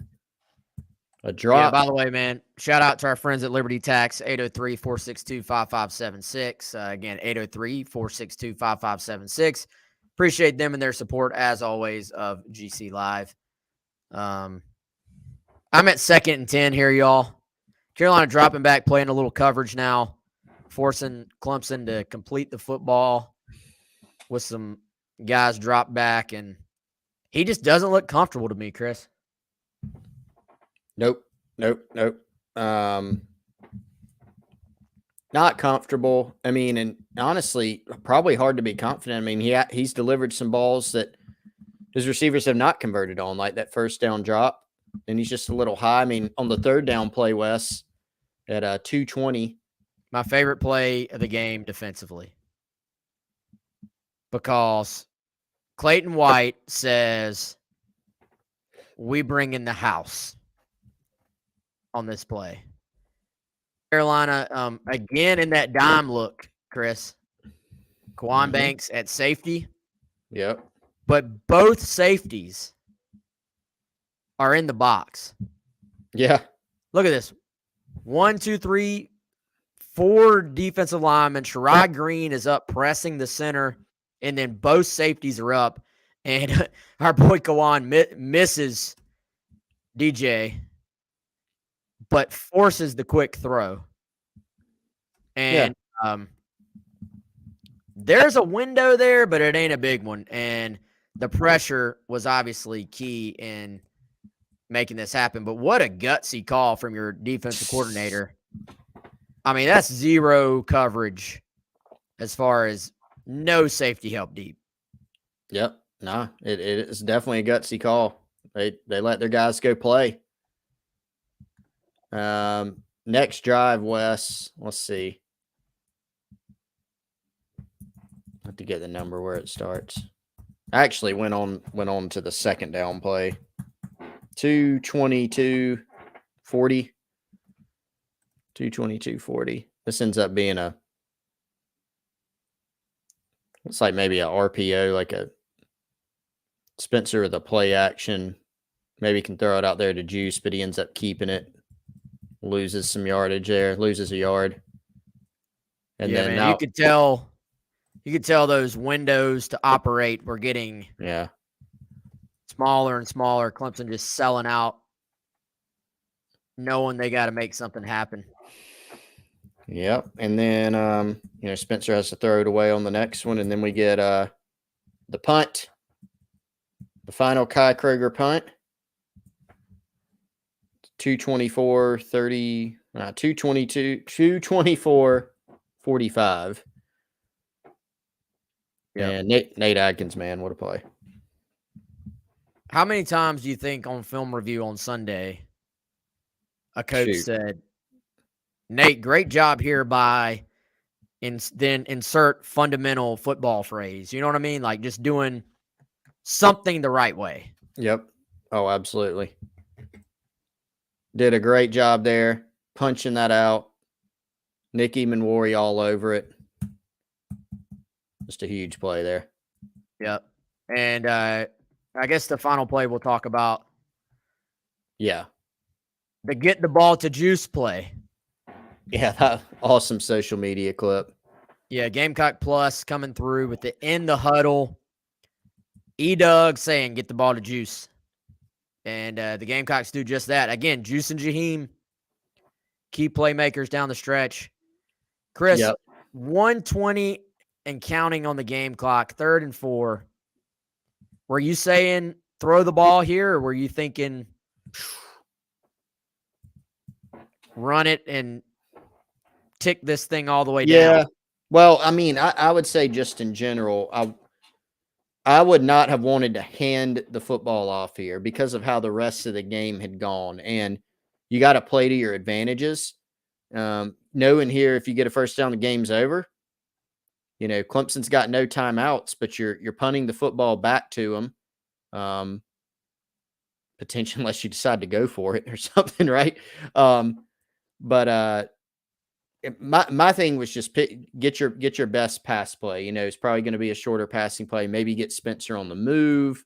A drop. Yeah, by the way, man, shout out to our friends at Liberty Tax, 803-462-5576. Again, 803-462-5576. Appreciate them and their support, as always, of GC Live. I'm at 2nd and 10 here, y'all. Carolina dropping back, playing a little coverage now, forcing Clemson to complete the football with some guys drop back, and he just doesn't look comfortable to me, Chris. Nope. Not comfortable. I mean, and honestly, probably hard to be confident. I mean, he's delivered some balls that his receivers have not converted on, like that first down drop, and he's just a little high. I mean, on the third down play, Wes, at 220. My favorite play of the game defensively, because Clayton White says, we bring in the house on this play. Carolina, again, in that dime look, Chris. Kwan Banks at safety. Yep. But both safeties are in the box. Yeah. Look at this. 1, 2, 3, 4 defensive linemen. Sherrod Green is up pressing the center, and then both safeties are up. And our boy Kwan misses DJ, but forces the quick throw. And there's a window there, but it ain't a big one. And the pressure was obviously key in making this happen. But what a gutsy call from your defensive coordinator. I mean, that's zero coverage as far as no safety help deep. Yep. Nah, it is definitely a gutsy call. They let their guys go play. Next drive, Wes. Let's see. I have to get the number where it starts. I actually went on to the second down play. 222-40. 222-40. This ends up being it's like maybe a RPO, like a Spencer with a play action. Maybe can throw it out there to Juice, but he ends up keeping it. Loses some yardage there. Loses a yard. And then now, you could tell those windows to operate were getting smaller and smaller. Clemson just selling out, knowing they got to make something happen. Yep. And then Spencer has to throw it away on the next one, and then we get the punt. The final Kai Kroger punt. 224-30, 224-45. Yeah. And Nate Adkins, man, what a play. How many times do you think on film review on Sunday a coach said, Nate, great job here by then insert fundamental football phrase? You know what I mean? Like just doing something the right way. Yep. Oh, absolutely. Did a great job there, punching that out. Nicky Manwari all over it. Just a huge play there. Yep. And I guess the final play we'll talk about. Yeah. The get the ball to Juice play. Yeah, that awesome social media clip. Yeah, Gamecock Plus coming through with the in the huddle. E-Doug saying get the ball to Juice. And the Gamecocks do just that. Again, Juice and Jaheim, key playmakers down the stretch. Chris, 120 and counting on the game clock, 3rd and 4. Were you saying throw the ball here, or were you thinking run it and tick this thing all the way down? Yeah. Well, I mean, I would say just in general, I would not have wanted to hand the football off here because of how the rest of the game had gone. And you got to play to your advantages. knowing here if you get a first down, the game's over. You know, Clemson's got no timeouts, but you're punting the football back to them, potentially unless you decide to go for it or something, right? But my thing was just get your best pass play. You know, it's probably going to be a shorter passing play. Maybe get Spencer on the move.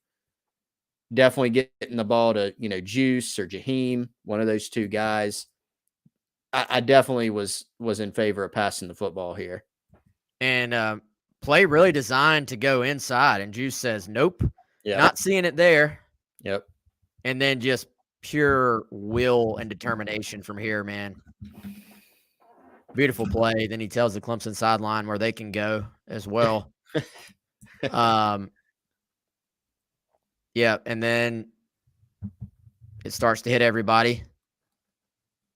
Definitely getting the ball to, you know, Juice or Jaheim, one of those two guys. I definitely was in favor of passing the football here. And play really designed to go inside. And Juice says, nope, Yeah. not seeing it there. Yep. And then just pure will and determination from here, man. Beautiful play. Then he tells the Clemson sideline where they can go as well. Yeah, and then it starts to hit everybody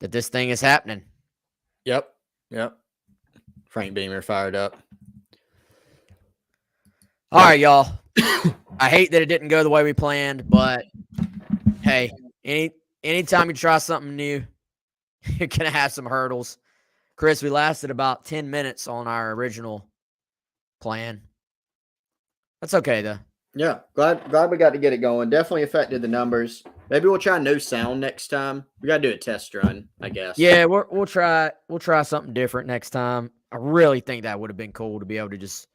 that this thing is happening. Yep. Frank Beamer fired up. All right, y'all. I hate that it didn't go the way we planned, but hey, anytime you try something new, you're gonna have some hurdles. Chris, we lasted about 10 minutes on our original plan. That's okay though. Yeah, glad we got to get it going. Definitely affected the numbers. Maybe we'll try no sound next time. We got to do a test run, I guess. Yeah, we'll try something different next time. I really think that would have been cool to be able to just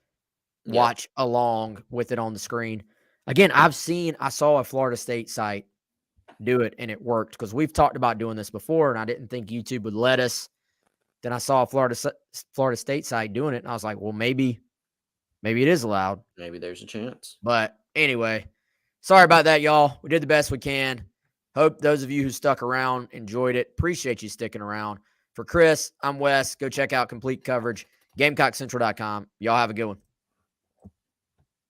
watch along with it on the screen. Again, I saw a Florida State site do it and it worked because we've talked about doing this before and I didn't think YouTube would let us. Then I saw a Florida State site doing it and I was like, well, maybe it is allowed. Maybe there's a chance. But anyway, sorry about that, y'all. We did the best we can. Hope those of you who stuck around enjoyed it. Appreciate you sticking around. For Chris, I'm Wes. Go check out complete coverage, GamecockCentral.com. Y'all have a good one.